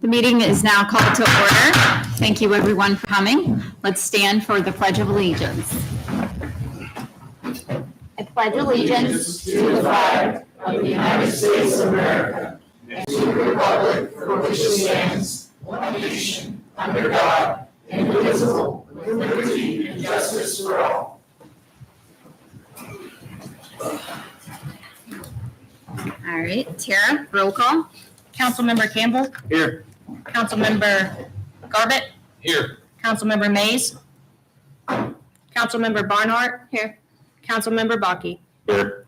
The meeting is now called to order. Thank you, everyone, for coming. Let's stand for the Pledge of Allegiance. I pledge allegiance to the flag of the United States of America and to the republic for which it stands, one nation, under God, indivisible, with liberty and justice for all. All right, Tara, roll call. Councilmember Campbell. Here. Councilmember Garbett. Here. Councilmember Mays. Councilmember Barnhart. Here. Councilmember Bakke. Here.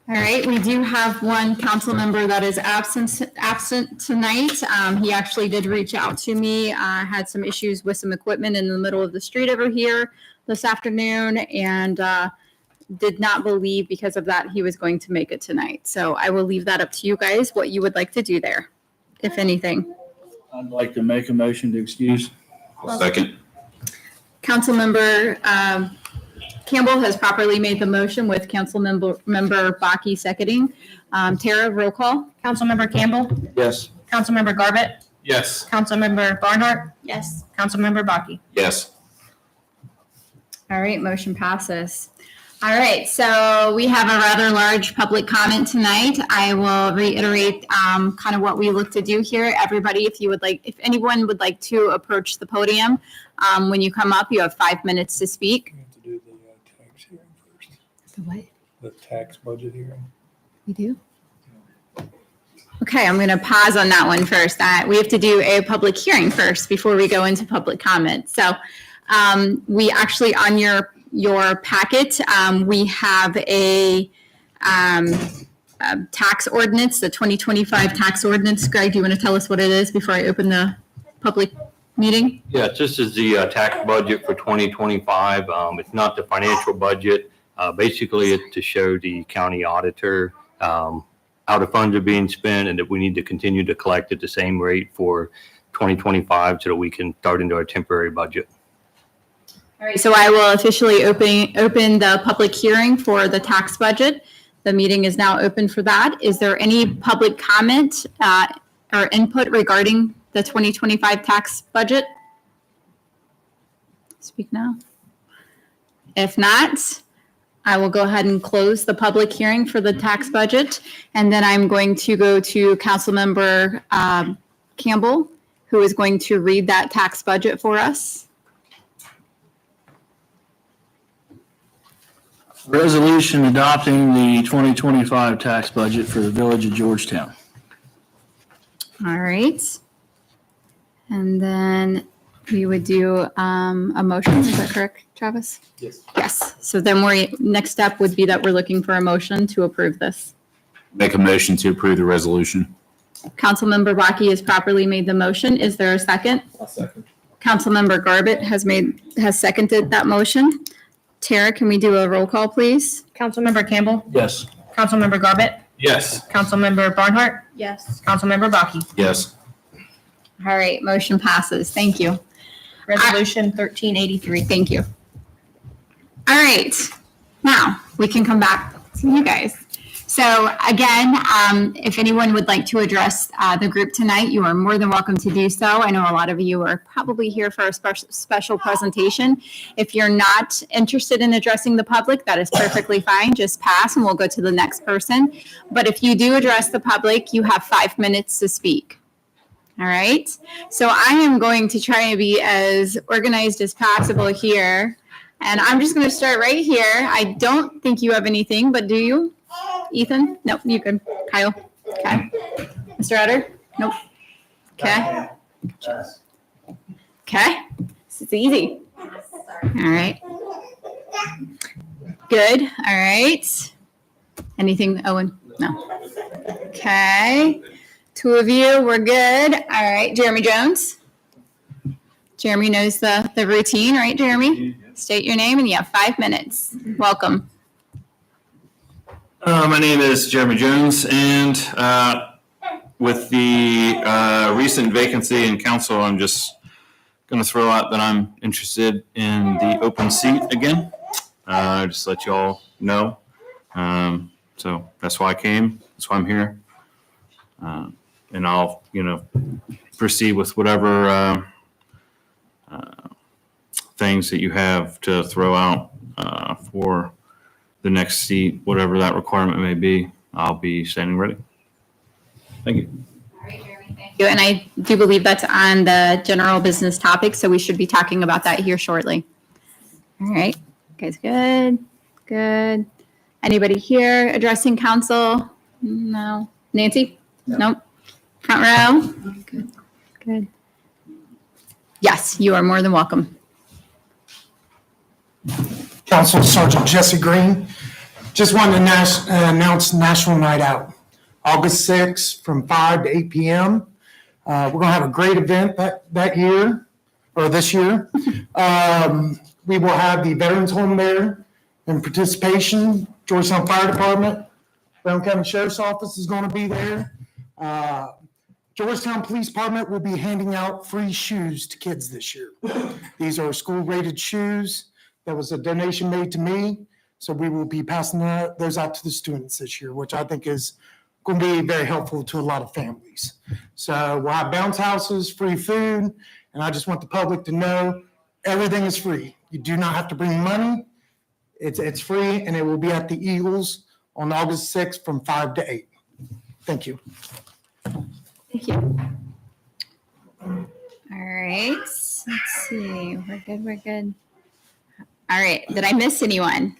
All right, we do have one council member that is absent tonight. He actually did reach out to me, had some issues with some equipment in the middle of the street over here this afternoon, and did not believe because of that he was going to make it tonight. So I will leave that up to you guys, what you would like to do there, if anything. I'd like to make a motion to excuse. Second. Councilmember Campbell has properly made the motion with Councilmember Bakke seconding. Tara, roll call. Councilmember Campbell. Yes. Councilmember Garbett. Yes. Councilmember Barnhart. Yes. Councilmember Bakke. Yes. All right, motion passes. All right, so we have a rather large public comment tonight. I will reiterate kind of what we look to do here. Everybody, if anyone would like to approach the podium, when you come up, you have 5 minutes to speak. We have to do the tax hearing first. The what? The tax budget hearing. We do? Okay, I'm going to pause on that one first. We have to do a public hearing first before we go into public comment. So we actually, on your packet, we have a tax ordinance, the 2025 tax ordinance. Greg, do you want to tell us what it is before I open the public meeting? Yeah, this is the tax budget for 2025. It's not the financial budget. Basically, it's to show the county auditor how the funds are being spent and that we need to continue to collect at the same rate for 2025 so that we can start into our temporary budget. All right, so I will officially open the public hearing for the tax budget. The meeting is now open for that. Is there any public comment or input regarding the 2025 tax budget? Speak now. If not, I will go ahead and close the public hearing for the tax budget. And then I'm going to go to Councilmember Campbell, who is going to read that tax budget for us. Resolution adopting the 2025 tax budget for the Village of Georgetown. All right. And then we would do a motion. Is that correct, Travis? Yes. Yes. So then next step would be that we're looking for a motion to approve this. Make a motion to approve the resolution. Councilmember Bakke has properly made the motion. Is there a second? I'll second. Councilmember Garbett has seconded that motion. Tara, can we do a roll call, please? Councilmember Campbell. Yes. Councilmember Garbett. Yes. Councilmember Barnhart. Yes. Councilmember Bakke. Yes. All right, motion passes. Thank you. Resolution 1383. Thank you. All right, now we can come back to you guys. So again, if anyone would like to address the group tonight, you are more than welcome to do so. I know a lot of you are probably here for a special presentation. If you're not interested in addressing the public, that is perfectly fine. Just pass and we'll go to the next person. But if you do address the public, you have 5 minutes to speak. All right. So I am going to try and be as organized as possible here. And I'm just going to start right here. I don't think you have anything, but do you? Ethan? Nope, you can. Kyle? Okay. Mr. Utter? Nope. Okay. Okay. This is easy. All right. Good. All right. Anything, Owen? No. Okay. 2 of you, we're good. All right. Jeremy Jones? Jeremy knows the routine, right, Jeremy? State your name and you have 5 minutes. Welcome. My name is Jeremy Jones, and with the recent vacancy in council, I'm just going to throw out that I'm interested in the open seat again. Just let you all know. So that's why I came. That's why I'm here. And I'll, proceed with whatever things that you have to throw out for the next seat, whatever that requirement may be. I'll be standing ready. Thank you. Thank you. And I do believe that's on the general business topic, so we should be talking about that here shortly. All right, guys, good, good. Anybody here addressing council? No. Nancy? Nope. Front row? Good, good. Yes, you are more than welcome. Council Sergeant Jesse Green. Just wanted to announce National Night Out, August 6th from 5 to 8 p.m. We're going to have a great event that year, or this year. We will have the Veterans Home there in participation. Georgetown Fire Department, Brown County Sheriff's Office is going to be there. Georgetown Police Department will be handing out free shoes to kids this year. These are school-rated shoes. That was a donation made to me. So we will be passing those out to the students this year, which I think is going to be very helpful to a lot of families. So we'll have bounce houses, free food, and I just want the public to know everything is free. You do not have to bring money. It's free, and it will be at the Eagles on August 6th from 5 to 8. Thank you. Thank you. All right, let's see. We're good, we're good. All right, did I miss anyone?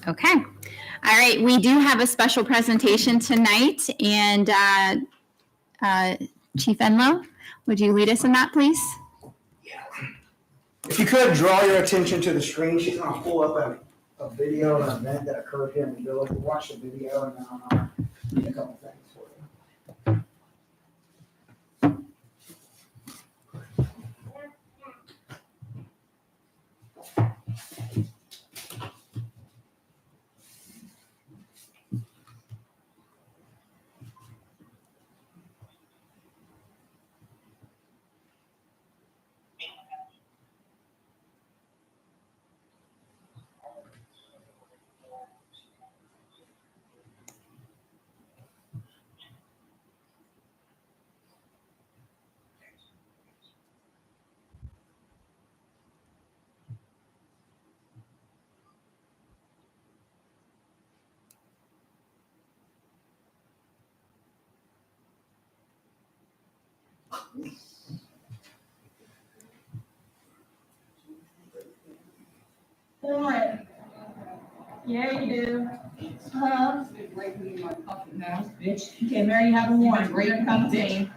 Okay. All right, we do have a special presentation tonight, and Chief Enlow, would you lead us in that, please? If you could draw your attention to the screen, she's going to pull up a video of an event that occurred here in the village. We'll watch the video and then I'll do a couple things for you. Yeah, you do. Huh? Bitch. Okay, Mary, you have a warrant. Great company.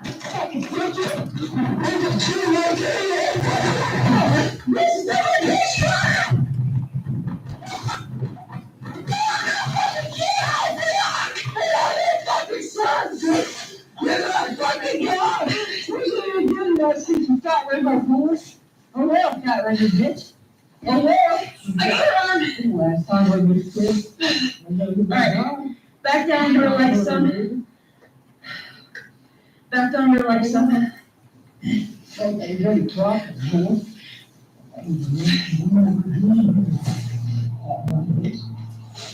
Oh, well, got rid of bitch. Oh, well. Last time we was kids. Alright, back down to like something. Back down to like something. Okay, very proper, boy.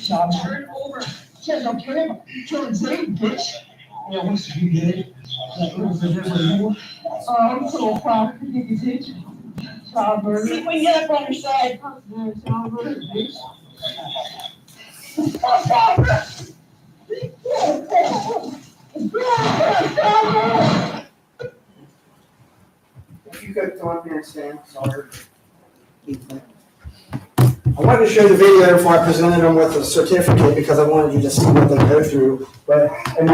Turn over. Says I'm turning. Turn straight, bitch. Yeah, wants to be good. I'm so proud to give you picture. Childbirth. See if we can get up on your side. Childbirth, bitch. If you could come up here and stand, sorry. I wanted to show the video before I presented them with a certificate because I wanted you to see what they go through. But in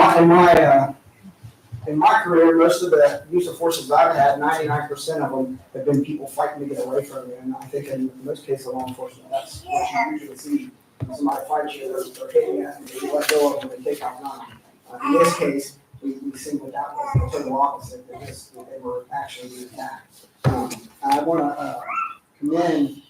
my career, most of the use of forces I've had, 99% of them have been people fighting to get away from you. And I think in most cases of law enforcement, that's what you usually see. Somebody fights you, they're hitting you, and you let go of them and take out none. In this case, we singled out the total opposite, because they were actually being attacked. I want to commend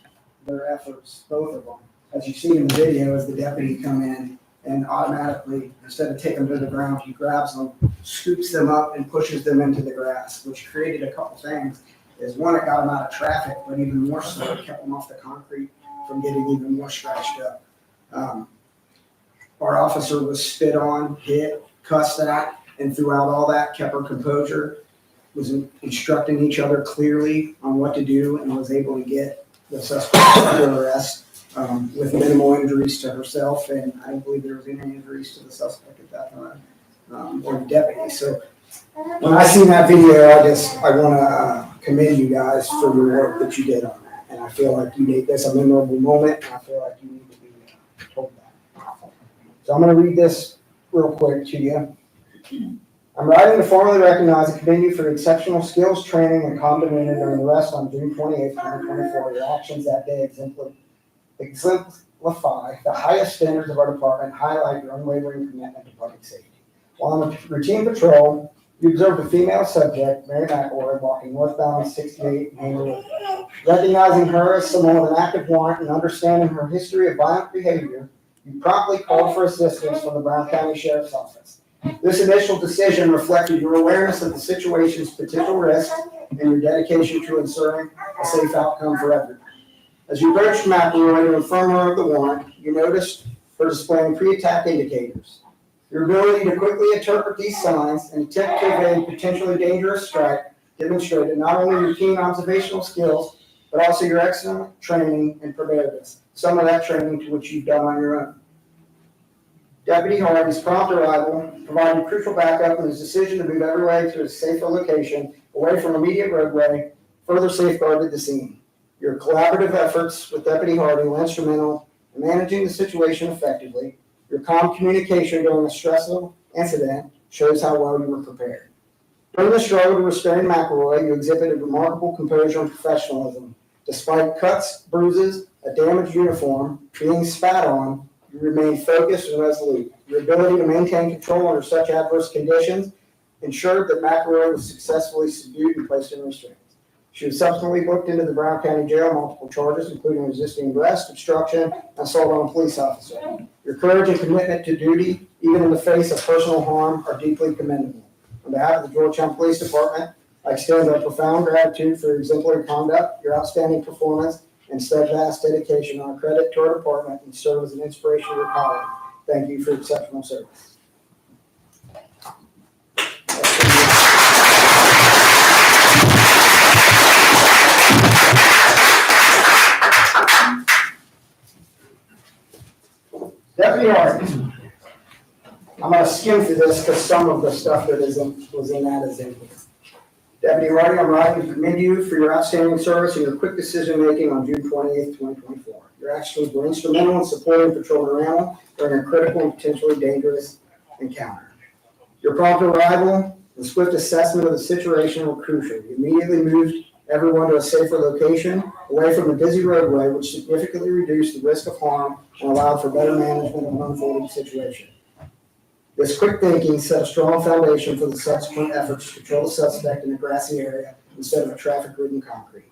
their efforts, both of them. As you see in the video, as the deputy come in and automatically, instead of taking them to the ground, he grabs them, scoops them up, and pushes them into the grass, which created a couple things. Is one, it got them out of traffic, but even more so, it kept them off the concrete from getting even more scratched up. Our officer was spit on, hit, cussed at, and throughout all that, kept her composure, was instructing each other clearly on what to do, and was able to get the suspect under arrest with minimal injuries to herself, and I don't believe there was any injuries to the suspect at that time, or the deputy. So when I seen that video, I want to commend you guys for your work that you did on that, and I feel like you made this a memorable moment, and I feel like you need to be told that. So I'm going to read this real quick to you. I'm writing to formally recognize and commend you for exceptional skills, training, and condemnation during the arrest on June 28, 2024. Your actions that day exemplify the highest standards of our department, highlight your unwavering commitment to public safety. While on a routine patrol, you observed a female subject, Mary McElroy, walking northbound on 68 Hanger Road. Recognizing her as someone with an active warrant and understanding her history of violent behavior, you promptly called for assistance from the Brown County Sheriff's Office. This initial decision reflected your awareness of the situation's potential risk and your dedication to ensuring a safe outcome for everyone. As you approached McElroy to inform her of the warrant, you noticed her displaying pre-attack indicators. Your ability to quickly interpret these signs and attempt to evade potentially dangerous strike demonstrated not only your keen observational skills, but also your excellent training and preparedness, some of that training to which you've done on your own. Deputy Harvey's prompt arrival provided crucial backup in his decision to move everybody to a safer location away from immediate roadway, further safeguarded the scene. Your collaborative efforts with Deputy Harvey were instrumental in managing the situation effectively. Your calm communication during a stressful incident shows how well you were prepared. During the struggle to restrain McElroy, you exhibited remarkable composure and professionalism. Despite cuts, bruises, a damaged uniform, being spat on, you remained focused and resolute. Your ability to maintain control under such adverse conditions ensured that McElroy was successfully subdued and placed in restraints. She was subsequently booked into the Brown County Jail, multiple charges, including resisting arrest, obstruction, and assault on a police officer. Your courage and commitment to duty, even in the face of personal harm, are deeply commendable. On behalf of the Georgetown Police Department, I extend our profound gratitude for your exemplary conduct, your outstanding performance, and steadfast dedication are a credit to our department and serve as an inspiration to your colleagues. Thank you for exceptional service. Deputy Hart, I'm going to skim through this because some of the stuff that was in that is in here. Deputy Hardy, I'm writing to commend you for your outstanding service and your quick decision-making on June 28th, 2024. Your actions were instrumental in supporting Patrolman Randall during a critical and potentially dangerous encounter. Your prompt arrival and swift assessment of the situation were crucial. You immediately moved everyone to a safer location, away from the busy roadway, which significantly reduced the risk of harm and allowed for better management of an unfolding situation. This quick thinking set a strong foundation for the subsequent efforts to control the suspect in a grassy area instead of a traffic-ridden concrete.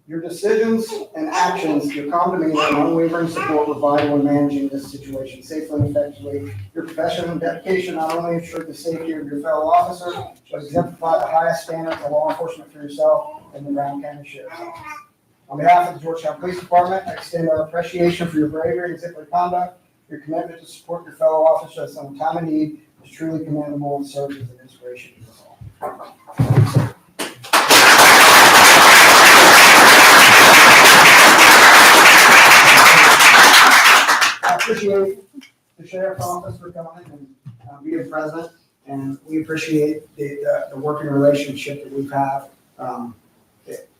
Your decisions and actions, your calm demeanor and unwavering support were vital in managing this situation safely and effectively. Your professional and dedication not only ensured the safety of your fellow officers, but exemplified the highest standards of law enforcement for yourself and the Brown County Sheriff's Office. On behalf of the Georgetown Police Department, I extend our appreciation for your bravery and exemplary conduct. Your commitment to support your fellow officers in time of need is truly commendable and serves as an inspiration to us all. I appreciate the Sheriff's Office for coming and being present, and we appreciate the working relationship that we've had.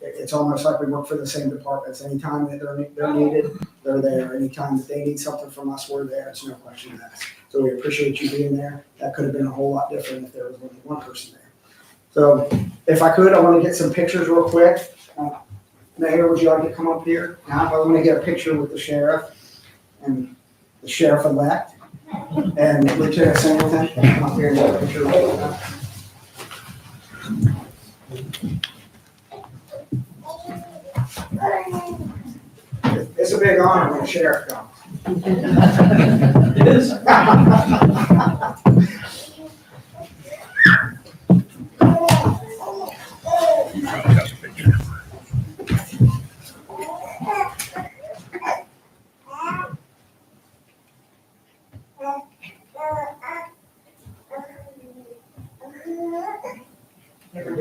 It's almost like we work for the same departments. Anytime that they're needed, they're there. Anytime that they need something from us, we're there. It's no question asked. So we appreciate you being there. That could have been a whole lot different if there was only one person there. So if I could, I want to get some pictures real quick. Mayor, would you like to come up here? Now I want to get a picture with the sheriff and the sheriff-elect and Lieutenant Singleton. Come up here and get a picture with them. It's a big honor when the sheriff comes. It is.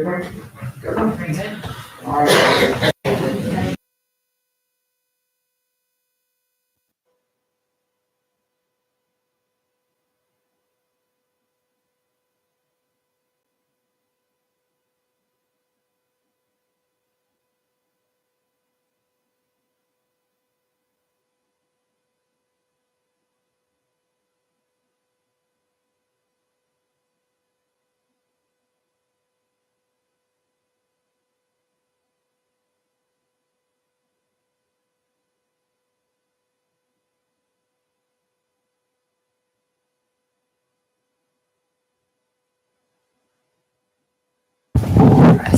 All right.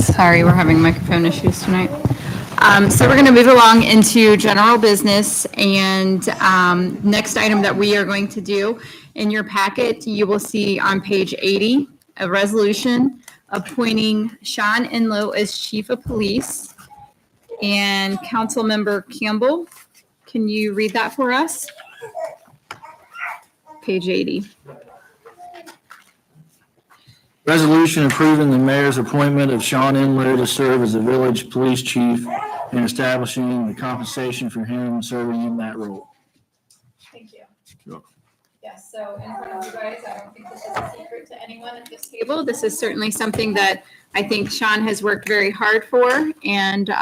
Sorry, we're having microphone issues tonight. So we're going to move along into general business, and next item that we are going to do, in your packet, you will see on page 80, a resolution appointing Sean Enlow as chief of police. And Councilmember Campbell, can you read that for us? Page 80. Resolution approving the mayor's appointment of Sean Enlow to serve as the village police chief and establishing the compensation for him serving in that role. Thank you. Sure. Yes, so in front of you guys, I don't think this is a secret to anyone at this table. This is certainly something that I think Sean has worked very hard for, and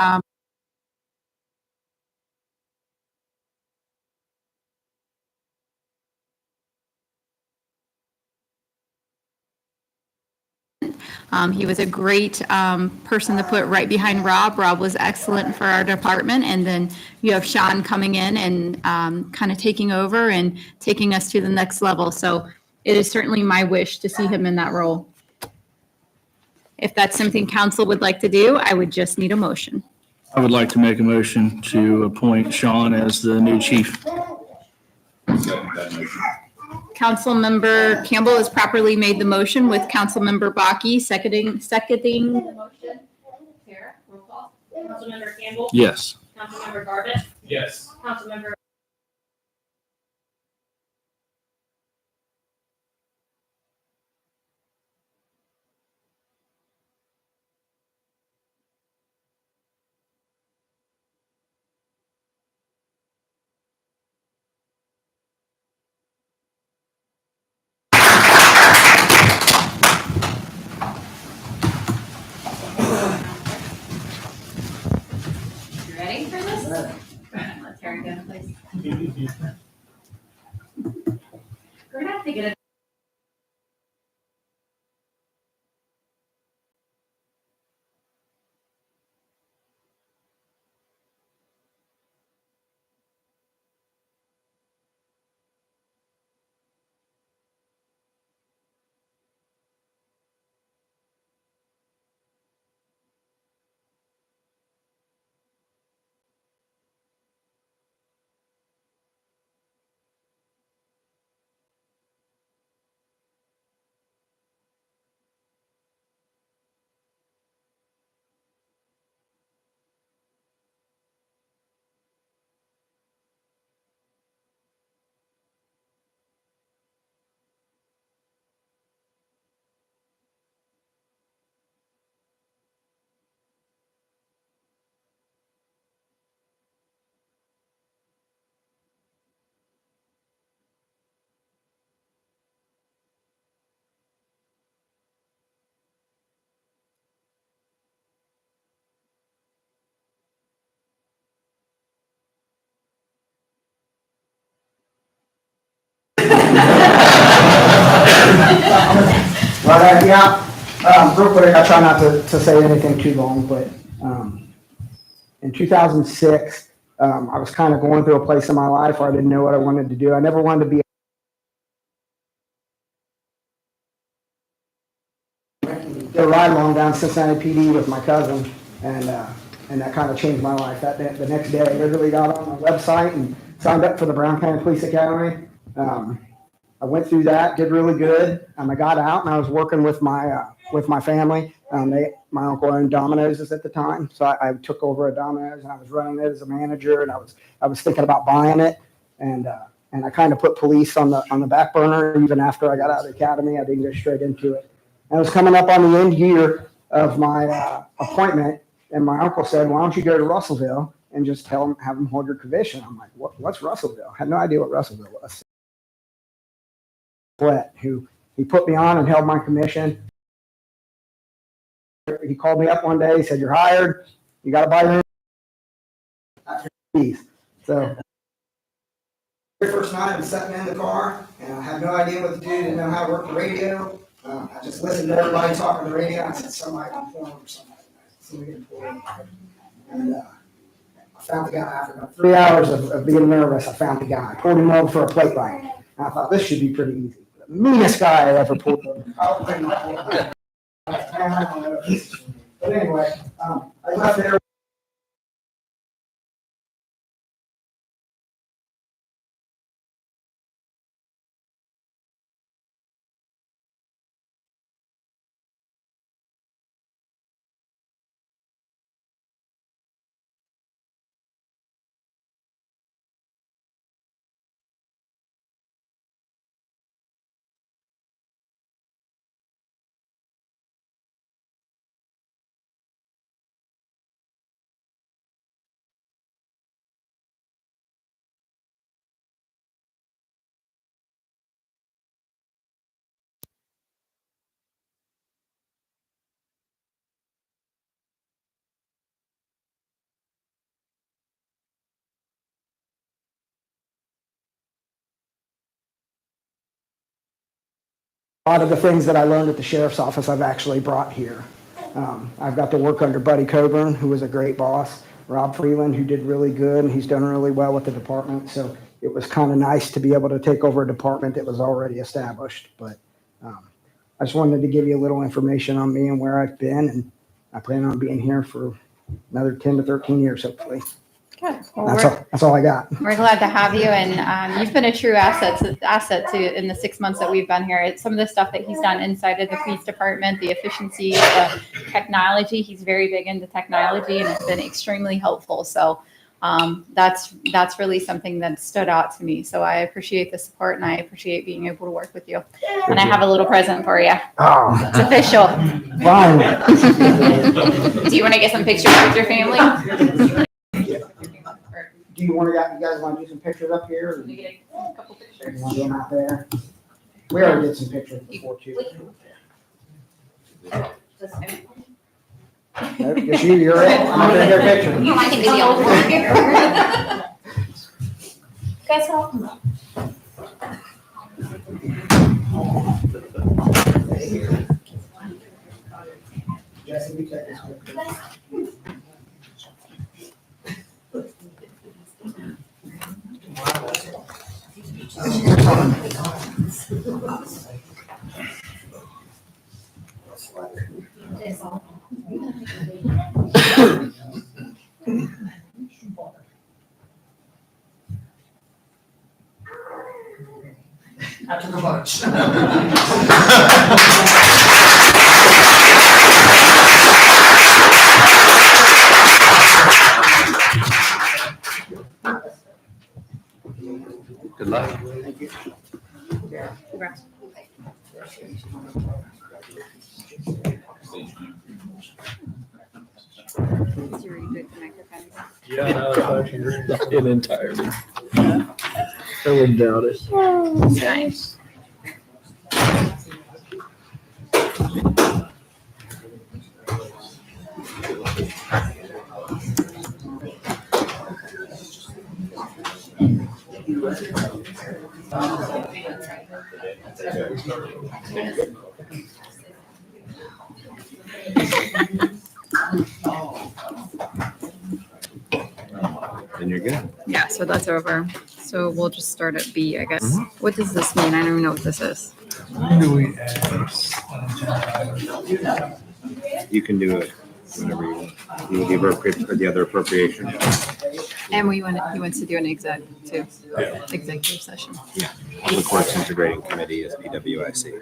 he was a great person to put right behind Rob. Rob was excellent for our department. And then you have Sean coming in and kind of taking over and taking us to the next level. So it is certainly my wish to see him in that role. If that's something council would like to do, I would just need a motion. I would like to make a motion to appoint Sean as the new chief. Councilmember Campbell has properly made the motion with Councilmember Bakke seconding the motion. Here, roll call. Councilmember Campbell. Yes. Councilmember Garbett. Yes. Councilmember. You ready for this? Let's hear it again, please. We're gonna have to get it. Well, real quick, I try not to say anything too long, but in 2006, I was kind of going through a place in my life where I didn't know what I wanted to do. I never wanted to be a ride along down Cincinnati PD with my cousin, and that kind of changed my life. The next day, I literally got on my website and signed up for the Brown County Police Academy. I went through that, did really good. I got out and I was working with my family. My uncle owned Domino's at the time, so I took over a Domino's and I was running it as a manager, and I was thinking about buying it, and I kind of put police on the back burner. Even after I got out of the academy, I didn't go straight into it. And I was coming up on the end year of my appointment, and my uncle said, "Why don't you go to Russellville and just have them hold your commission?" I'm like, "What's Russellville?" I had no idea what Russellville was. Who he put me on and held my commission. He called me up one day. He said, "You're hired. You got to buy your keys." So the first night I'm sitting in the car and I had no idea what to do. Didn't know how to work the radio. I just listened to everybody talking on the radio. I said, "Somebody can pull over somebody. Somebody can pull over." And I found the guy after about 3 hours of being nervous. I found the guy. I pulled him over for a plate ride. And I thought this should be pretty easy. The meanest guy I ever pulled over. But anyway, I left there. A lot of the things that I learned at the sheriff's office I've actually brought here. I've got to work under Buddy Coburn, who was a great boss, Rob Freeland, who did really good, and he's done really well with the department. So it was kind of nice to be able to take over a department that was already established. But I just wanted to give you a little information on me and where I've been, and I plan on being here for another 10 to 13 years, hopefully. Good. Well, That's all I got. we're glad to have you, and you've been a true asset to in the 6 months that we've been here. It's some of the stuff that he's done inside of the police department, the efficiency, the technology. He's very big into technology, and it's been extremely helpful. So that's really something that stood out to me. So I appreciate the support, and I appreciate being able to work with you. And I have a little present for you. Oh, It's official. fine. Do you want to get some pictures with your family? Do you guys want to do some pictures up here? Or Can you get a couple pictures? you want to do them out there? We already did some pictures before too. Nope, just you're it. I'm not gonna get a picture. I can do the old one. Guys, help. Jesse, we take this picture. I took a bunch. Good luck. Thank you. Congrats. Yeah, no, I can agree. Not in entirety. I wouldn't doubt it. Nice. Then you're good. Yeah, so that's over. So we'll just start at B, I guess. What does this mean? I don't even know what this is. You can do it whenever you want. You will give the other appropriation. And he wants to do an exec too. Executive session. Public Works Integrating Committee is PWIC.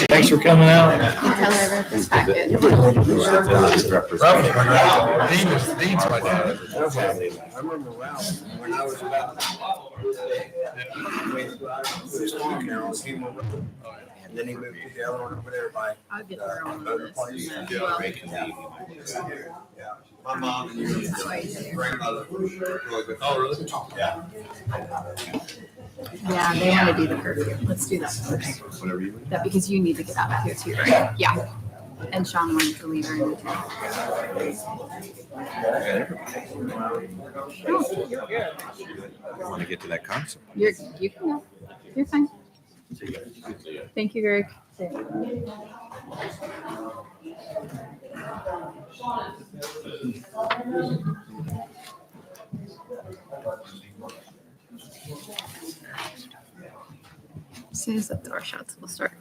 Thanks for coming out. You tell her about this packet. Dean's my dad. I remember Ralph when I was about made it go out of his farm there on Steve Road. And then he moved to the other one over there by I'll get her on motor this. place. and then- Yeah. My mom and your grandmother. Oh, really? Yeah. Yeah, they want to do the curfew. Let's do that first. Whatever you. That because you need to get out of here too, right? Yeah. And Sean wanted to leave early too. Want to get to that concert? You can go. You're fine. Thank you, Greg. As soon as the door shuts, we'll start.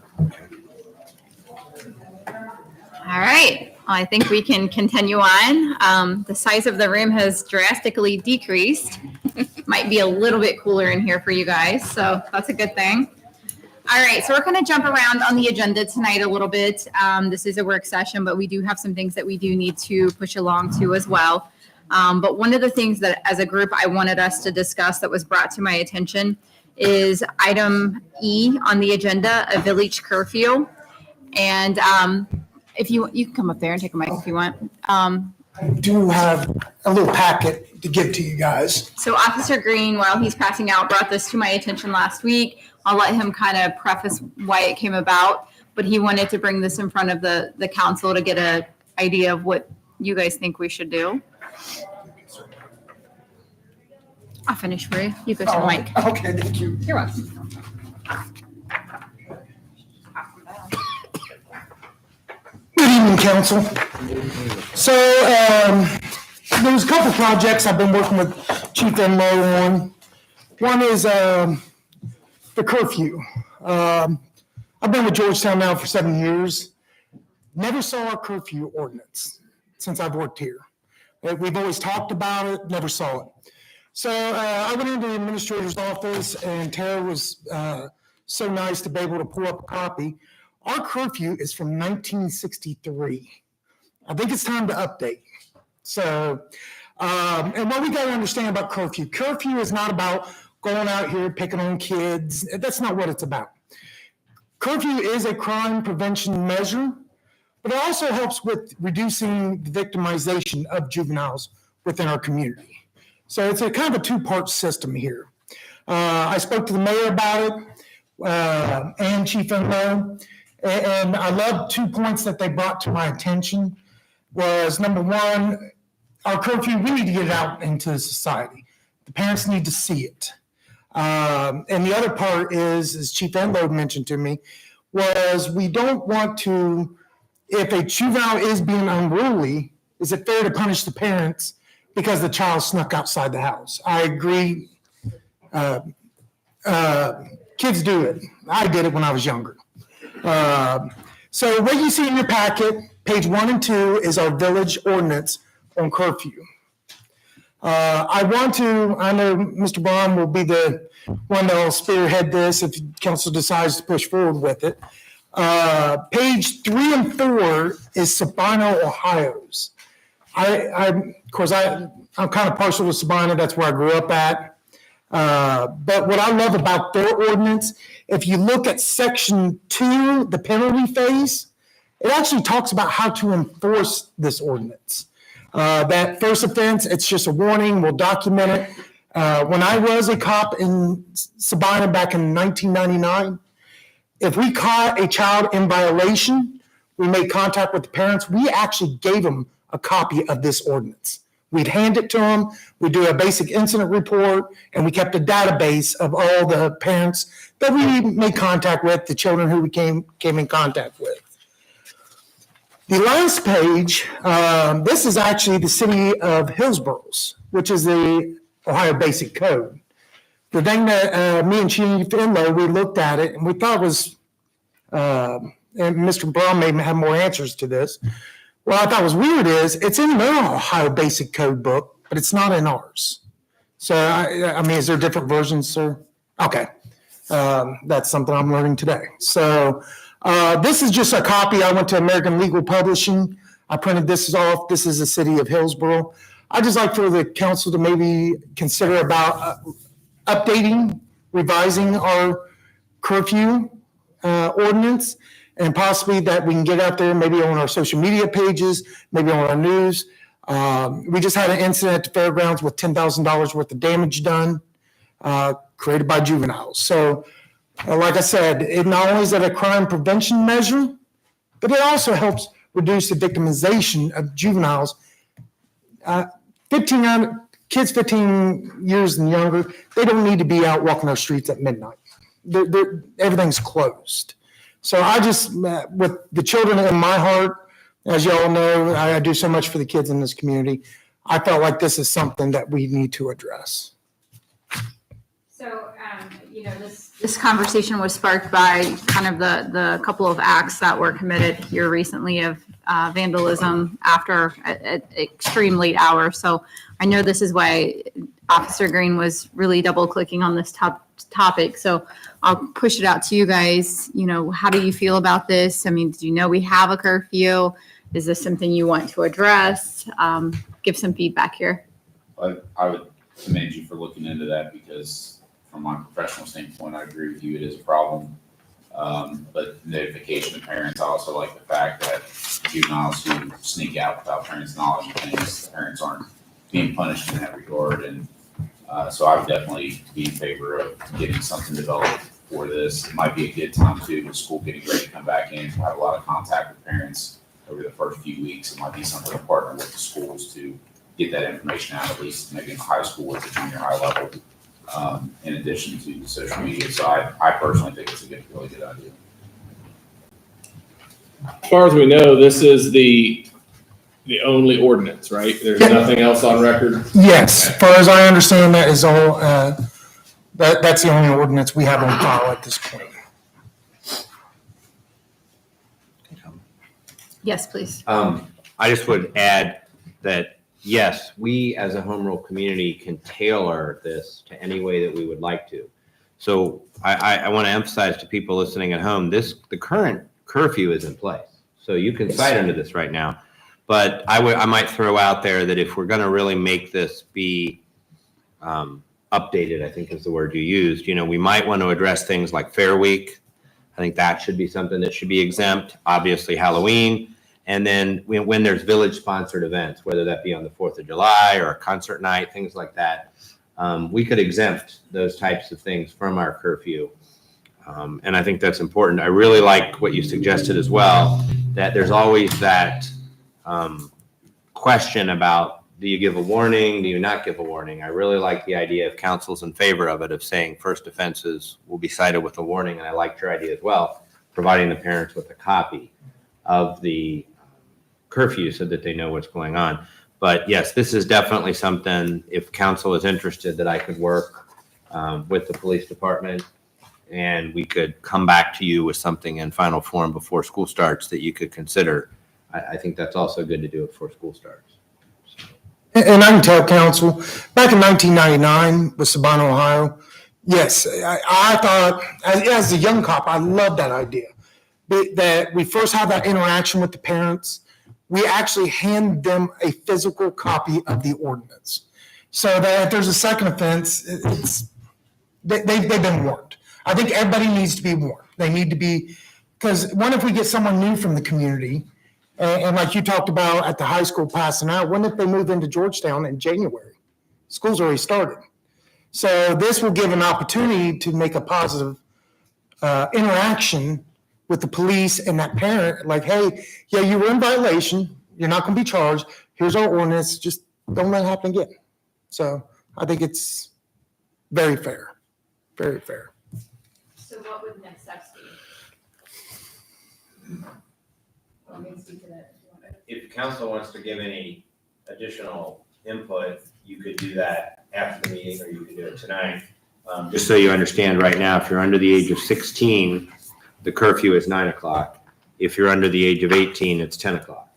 All right, well, I think we can continue on. The size of the room has drastically decreased. Might be a little bit cooler in here for you guys, so that's a good thing. All right, so we're going to jump around on the agenda tonight a little bit. This is a work session, but we do have some things that we do need to push along to as well. But one of the things that as a group I wanted us to discuss that was brought to my attention is item E on the agenda, a village curfew. And if you can come up there and take a mic if you want. I do have a little packet to give to you guys. So Officer Green, while he's passing out, brought this to my attention last week. I'll let him kind of preface why it came about, but he wanted to bring this in front of the council to get an idea of what you guys think we should do. I'll finish for you. You go to the mic. Okay, thank you. You're welcome. Good evening, council. So there's a couple projects I've been working with Chief Enloe on. One is the curfew. I've been with Georgetown now for 7 years. Never saw a curfew ordinance since I've worked here. We've always talked about it, never saw it. So I went into the administrator's office and Tara was so nice to be able to pull up a copy. Our curfew is from 1963. I think it's time to update. So, and what we got to understand about curfew is not about going out here picking on kids. That's not what it's about. Curfew is a crime prevention measure, but it also helps with reducing the victimization of juveniles within our community. So it's a kind of a two-part system here. I spoke to the mayor about it and Chief Enloe. And I love 2 points that they brought to my attention was number one, our curfew, we need to get it out into society. The parents need to see it. And the other part is, as Chief Enloe mentioned to me, was we don't want to, if a juvenile is being unruly, is it fair to punish the parents because the child snuck outside the house? I agree. Kids do it. I did it when I was younger. So what you see in your packet, page 1 and 2, is our village ordinance on curfew. I know Mr. Braun will be the one that will spearhead this if council decides to push forward with it. Page 3 and 4 is Sabino, Ohio's. I'm kind of partial to Sabino. That's where I grew up at. But what I love about their ordinance, if you look at section 2, the penalty phase, it actually talks about how to enforce this ordinance. That first offense, it's just a warning, we'll document it. When I was a cop in Sabina back in 1999, if we caught a child in violation, we made contact with the parents, we actually gave them a copy of this ordinance. We'd hand it to them, we'd do a basic incident report, and we kept a database of all the parents that we made contact with, the children who we came in contact with. The last page, this is actually the city of Hillsboro's, which is the Ohio Basic Code. The thing that me and Chief Enloe, we looked at it and we thought was, and Mr. Braun may have more answers to this. What I thought was weird is it's in their Ohio Basic Code book, but it's not in ours. So, I mean, is there different versions, sir? Okay. That's something I'm learning today. So this is just a copy. I went to American Legal Publishing. I printed this off. This is the city of Hillsboro. I'd just like for the council to maybe consider about updating revising our curfew ordinance, and possibly that we can get out there, maybe on our social media pages, maybe on our news. We just had an incident at the fairgrounds with $10,000 worth of damage done, created by juveniles. So, like I said, it not only is it a crime prevention measure, but it also helps reduce the victimization of juveniles. 15 years and younger, they don't need to be out walking our streets at midnight. Everything's closed. So I just, with the children in my heart, as you all know, I do so much for the kids in this community. I felt like this is something that we need to address. So, this conversation was sparked by kind of the couple of acts that were committed here recently of vandalism after an extreme late hour. So I know this is why Officer Green was really double clicking on this topic. So I'll push it out to you guys. How do you feel about this? I mean, do you know we have a curfew? Is this something you want to address? Give some feedback here. I would commend you for looking into that because from my professional standpoint, I agree with you, it is a problem. But notification of parents, I also like the fact that juveniles who sneak out without parents' knowledge of things, the parents aren't being punished in that regard. And so I would definitely be in favor of getting something developed for this. It might be a good time too, with school getting ready to come back in, to have a lot of contact with parents over the first few weeks. It might be something to partner with the schools to get that information out, at least maybe in the high school or the junior high level, in addition to the social media. So I personally think it's a really good idea. As far as we know, this is the only ordinance, right? There's nothing else on record? Yes, as far as I understand, that is all, that's the only ordinance we have on file at this point. Yes, please. I just would add that, yes, we as a home rule community can tailor this to any way that we would like to. So I want to emphasize to people listening at home, the current curfew is in place. So you can cite under this right now. But I might throw out there that if we're going to really make this be updated, I think is the word you used, we might want to address things like Fair Week. I think that should be something that should be exempt. Obviously Halloween. And then when there's village-sponsored events, whether that be on the 4th of July or a concert night, things like that, we could exempt those types of things from our curfew. And I think that's important. I really like what you suggested as well, that there's always that question about, do you give a warning? Do you not give a warning? I really like the idea of council's in favor of it, of saying first offenses will be cited with a warning. And I liked your idea as well, providing the parents with a copy of the curfew so that they know what's going on. But yes, this is definitely something, if council is interested, that I could work with the police department and we could come back to you with something in final form before school starts that you could consider. I think that's also good to do it before school starts. And I can tell council, back in 1999 with Sabino, Ohio, yes, I thought, as a young cop, I loved that idea. That we first have that interaction with the parents. We actually hand them a physical copy of the ordinance. So that if there's a second offense, they've been warned. I think everybody needs to be warned. They need to be, because what if we get someone new from the community, and like you talked about at the high school passing out, what if they move into Georgetown in January? School's already started. So this will give an opportunity to make a positive interaction with the police and that parent, like, hey, yeah, you were in violation. You're not going to be charged. Here's our ordinance. Just don't let it happen again. So I think it's very fair, very fair. So what would next steps be? If council wants to give any additional input, you could do that after the meeting, or you could do it tonight. Just so you understand, right now, if you're under the age of 16, the curfew is 9 o'clock. If you're under the age of 18, it's 10 o'clock.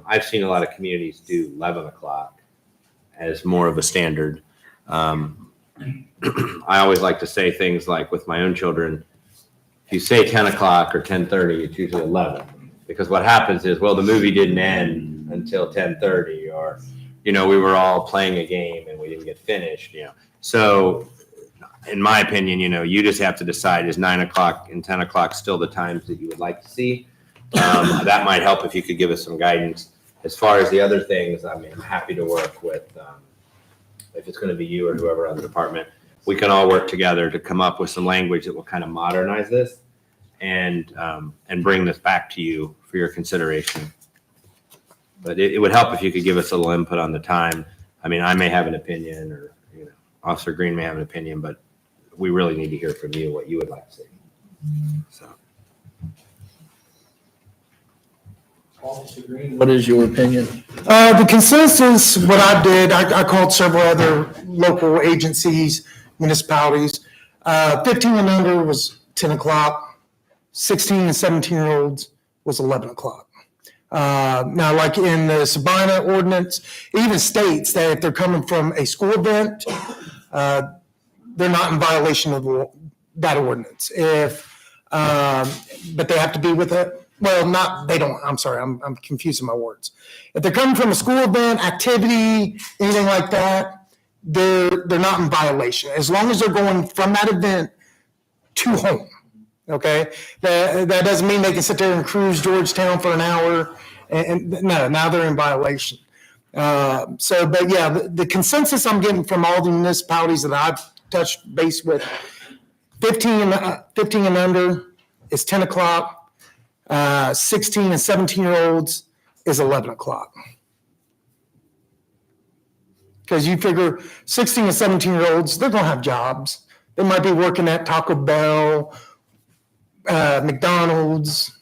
I've seen a lot of communities do 11 o'clock as more of a standard. I always like to say things like with my own children, if you say 10 o'clock or 10:30, it's usually 11. Because what happens is, well, the movie didn't end until 10:30, or, we were all playing a game and we didn't get finished, So in my opinion, you just have to decide, is 9 o'clock and 10 o'clock still the times that you would like to see? That might help if you could give us some guidance. As far as the other things, I mean, I'm happy to work with, if it's going to be you or whoever on the department, we can all work together to come up with some language that will kind of modernize this and bring this back to you for your consideration. But it would help if you could give us a little input on the time. I mean, I may have an opinion, or Officer Green may have an opinion, but we really need to hear from you what you would like to see. So. What is your opinion? The consensus, what I did, I called several other local agencies, municipalities. 15 and under was 10 o'clock. 16 and 17-year-olds was 11 o'clock. Now, like in the Sabina ordinance, it even states that if they're coming from a school event, they're not in violation of that ordinance. But they have to be with it. Well, I'm sorry, I'm confusing my words. If they're coming from a school event, activity, anything like that, they're not in violation. As long as they're going from that event to home, okay? That doesn't mean they can sit there and cruise Georgetown for an hour, and no, now they're in violation. But yeah, the consensus I'm getting from all the municipalities that I've touched base with, 15 and under is 10 o'clock. 16 and 17-year-olds is 11 o'clock. Because you figure 16 and 17-year-olds, they're going to have jobs. They might be working at Taco Bell, McDonald's,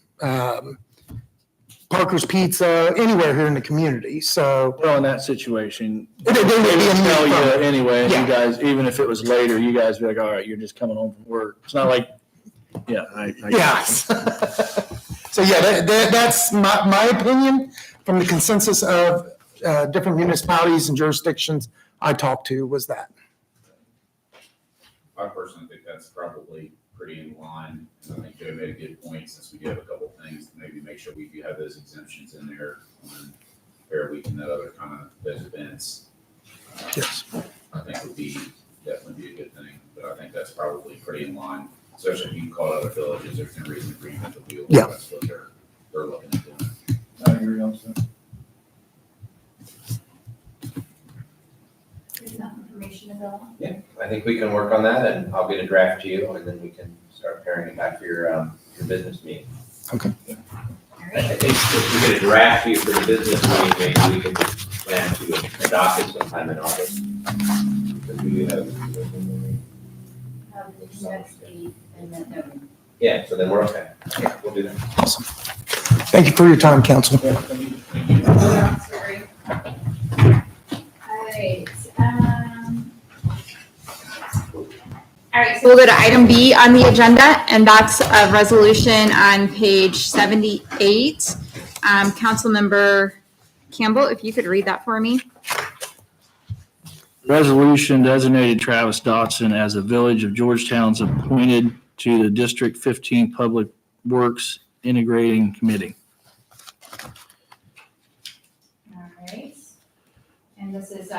Parker's Pizza, anywhere here in the community. So, Well, in that situation, They would tell you anyway, Yeah. you guys, even if it was later, you guys be like, all right, you're just coming home from work. It's not like, yeah, I yes. So yeah, that's my opinion from the consensus of different municipalities and jurisdictions I talked to was that. I personally think that's probably pretty in line. And I think Joe made a good point, since we do have a couple things, to maybe make sure we do have those exemptions in there on Fair Week and that other kind of those events. Yes. I think would definitely be a good thing, but I think that's probably pretty in line, especially if you can call other villages, there's no reason to reinvent the wheel. Yeah. That's what they're looking at doing. I agree also. Is enough information available? Yeah, I think we can work on that, and I'll get a draft to you, and then we can start pairing it back for your business meeting. Okay. I think if we get a draft to you for the business meeting, maybe we can plan to adopt it sometime in August. Because we do have. Yeah, so then we're okay. Yeah, we'll do that. Awesome. Thank you for your time, council. Sorry. All right, So we'll go to item B on the agenda, and that's a resolution on page 78. Councilmember Campbell, if you could read that for me. Resolution designated Travis Dotson as the Village of Georgetown's appointed to the District 15 Public Works Integrating Committee. All right. And this is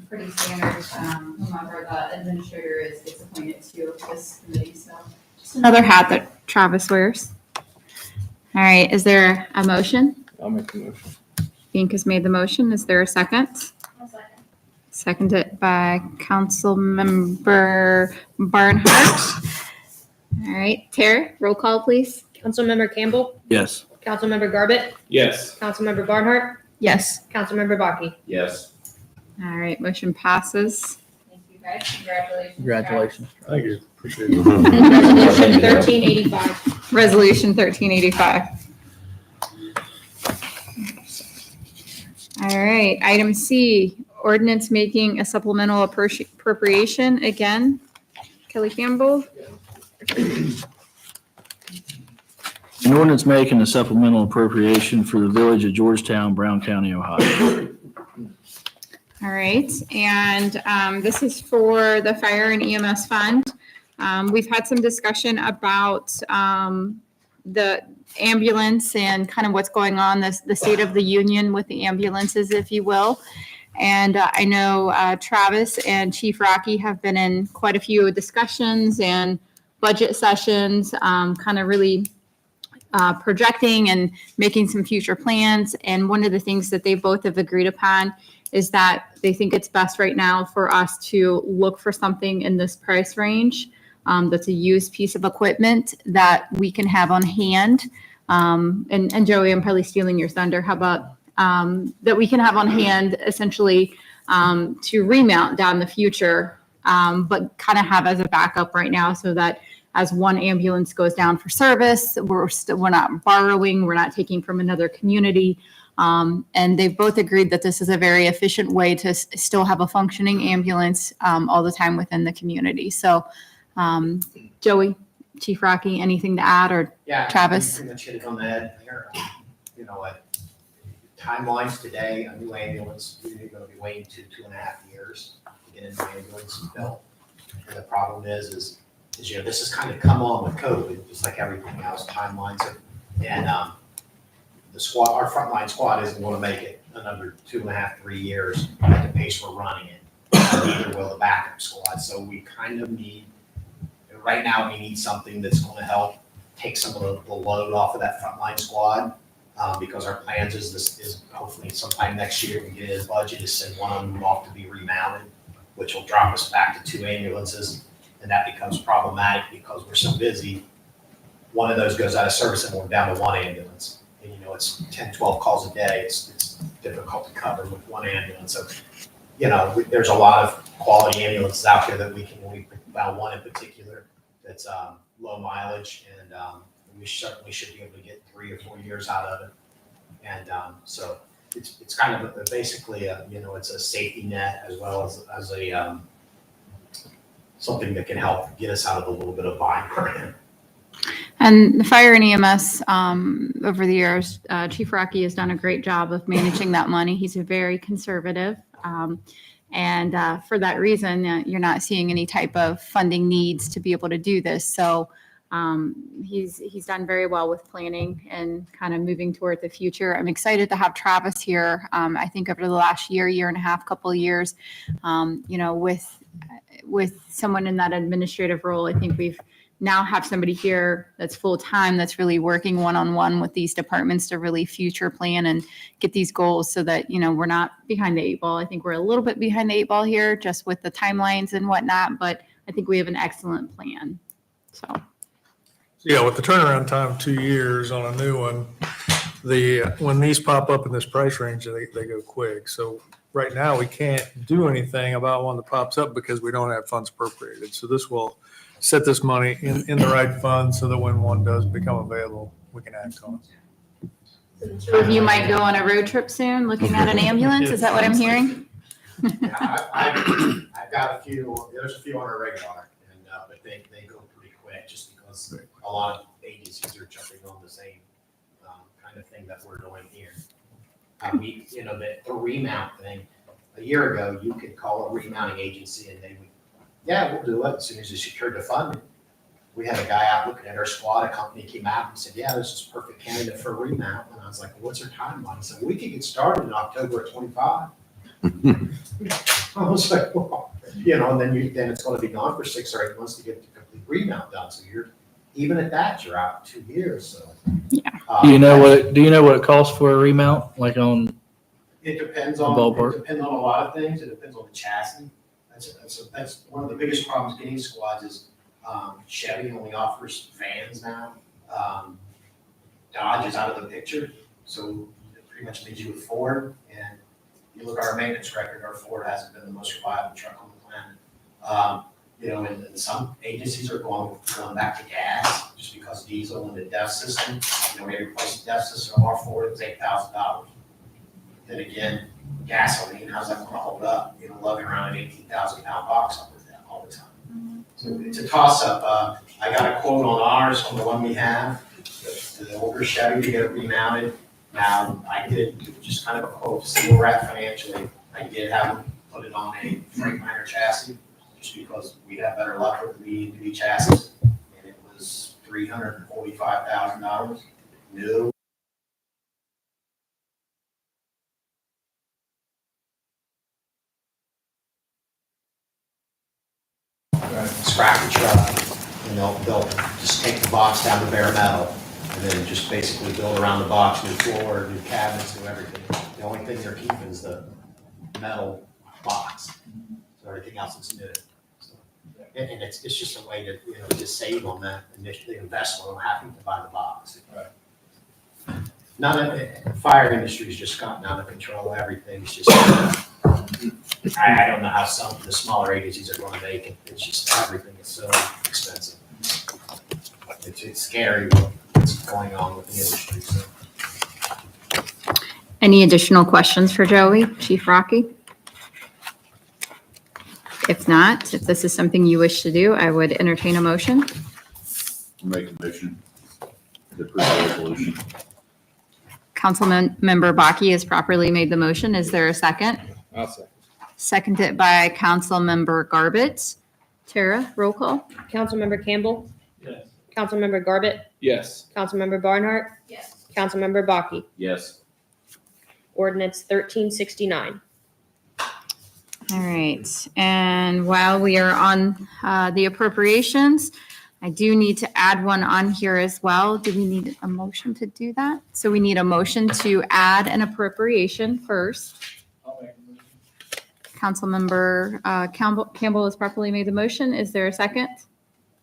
pretty standard, whomever the administrator is gets appointed to this committee, so just another hat that Travis wears. All right, is there a motion? I'll make the motion. Fink has made the motion. Is there a second? I'll second. Seconded by Councilmember Barnhart. All right, Tara, roll call, please. Councilmember Campbell, Yes. Councilmember Garbett, Yes. Councilmember Barnhart, Yes. Councilmember Baki. Yes. All right, motion passes. Thank you, guys. Congratulations. Congratulations. Thank you. Appreciate it. Resolution 1385. Resolution 1385. All right, item C, ordinance making a supplemental appropriation. Again, Kelly Campbell. An ordinance making a supplemental appropriation for the Village of Georgetown, Brown County, Ohio. All right, and this is for the fire and EMS fund. We've had some discussion about the ambulance and kind of what's going on, the state of the union with the ambulances, if you will. And I know Travis and Chief Rocky have been in quite a few discussions and budget sessions, kind of really projecting and making some future plans. And one of the things that they both have agreed upon is that they think it's best right now for us to look for something in this price range that's a used piece of equipment that we can have on hand. And Joey, I'm probably stealing your thunder. How about that we can have on hand essentially to remount down the future, but kind of have as a backup right now so that as one ambulance goes down for service, we're not borrowing, we're not taking from another community. And they've both agreed that this is a very efficient way to still have a functioning ambulance all the time within the community. So, Joey, Chief Rocky, anything to add, or Yeah, Travis? you pretty much hit it on the head there. You know, timelines today, a new ambulance, you're gonna be waiting 2.5 years to get a new ambulance built. And the problem is, you know, this has kind of come on with COVID, just like everything else, timelines are, and, the squad, our frontline squad isn't gonna make it another 2.5, 3 years at the pace we're running it. Neither will the backup squad, so we kind of need, right now, we need something that's gonna help take some of the load off of that frontline squad. Because our plans is hopefully sometime next year, we get his budget to send one of them off to be remounted, which will drop us back to 2 ambulances. And that becomes problematic because we're so busy. One of those goes out of service and we're down to 1 ambulance. And you know, it's 10, 12 calls a day. It's difficult to cover with 1 ambulance. So, you know, there's a lot of quality ambulances out there that we found one in particular that's low mileage, and we certainly should be able to get 3 or 4 years out of it. And so it's kind of basically you know, it's a safety net as well as a something that can help get us out of a little bit of bind we're in. And the fire and EMS over the years, Chief Rocky has done a great job of managing that money. He's very conservative. And for that reason, you're not seeing any type of funding needs to be able to do this. So he's done very well with planning and kind of moving toward the future. I'm excited to have Travis here. I think over the last year and a half, couple of years, you know, with someone in that administrative role, I think we've now have somebody here that's full time, that's really working one-on-one with these departments to really future plan and get these goals so that, you know, we're not behind the 8 ball. I think we're a little bit behind the 8 ball here just with the timelines and whatnot, but I think we have an excellent plan. So. Yeah, with the turnaround time, 2 years on a new one, when these pop up in this price range, they go quick. So right now, we can't do anything about one that pops up because we don't have funds appropriated. So this will set this money in the right fund so that when one does become available, we can act on it. So you might go on a road trip soon, looking at an ambulance. Is that what I'm hearing? Yeah, I've got a few, there's a few on our radar, and but they go pretty quick just because a lot of agencies are jumping on the same kind of thing that we're doing here. We, you know, the remount thing, a year ago, you could call a remounting agency and they would, yeah, we'll do it as soon as you secured the funding. We had a guy out looking at our squad, a company came out and said, yeah, this is a perfect candidate for a remount. And I was like, well, what's our timeline? He said, we could get started in October of 25. I was like, well, you know, and then it's going to be gone for 6 or 8 months to get the complete remount done. So even at that, you're out 2 years. So yeah. Do you know what it costs for a remount? Like on it depends on ballpark? It depends on a lot of things. It depends on the chassis. That's one of the biggest problems getting squads is Chevy only offers vans now. Dodge is out of the picture, so it pretty much leaves you with Ford. And you look at our maintenance record, our Ford hasn't been the most reliable truck on the planet. You know, and some agencies are going back to gas just because diesel and the DEF system. You know, we replaced the DEF system on our Ford, it was $8,000. Then again, gasoline, how's that gonna hold up? You know, lugging around an 18,000-pound box up with that all the time. So it's a toss-up. I got a quote on ours, on the one we have, the older Chevy to get it remounted. Now, I did just kind of a quote to see where we're at financially. I did have them put it on a Freightliner chassis, just because we have better luck with the medium-duty chassis. And it was $345,000 new. they'll just take the box down to bare metal and then just basically build around the box, new floor, new cabinets, new everything. The only thing they're keeping is the metal box. So everything else is new. So, and it's just a way to, to save on that initial investment on having to buy the box. Fire industry's just gotten out of control. Everything's just, I don't know how some of the smaller agencies are going to make it. It's just, everything is so expensive. It's scary what's going on with the industry, so. Any additional questions for Joey, Chief Rocky? If not, if this is something you wish to do, I would entertain a motion. Make a motion to approve the resolution. Councilmember Baki has properly made the motion. Is there a second? I'll say. Seconded by Councilmember Garbett. Tara, roll call. Councilmember Campbell. Yes. Councilmember Garbett. Yes. Councilmember Barnhart. Yes. Councilmember Baki. Yes. Ordinance 1369. All right, and while we are on the appropriations, I do need to add one on here as well. Do we need a motion to do that? So we need a motion to add an appropriation first. Councilmember Campbell has properly made the motion. Is there a second?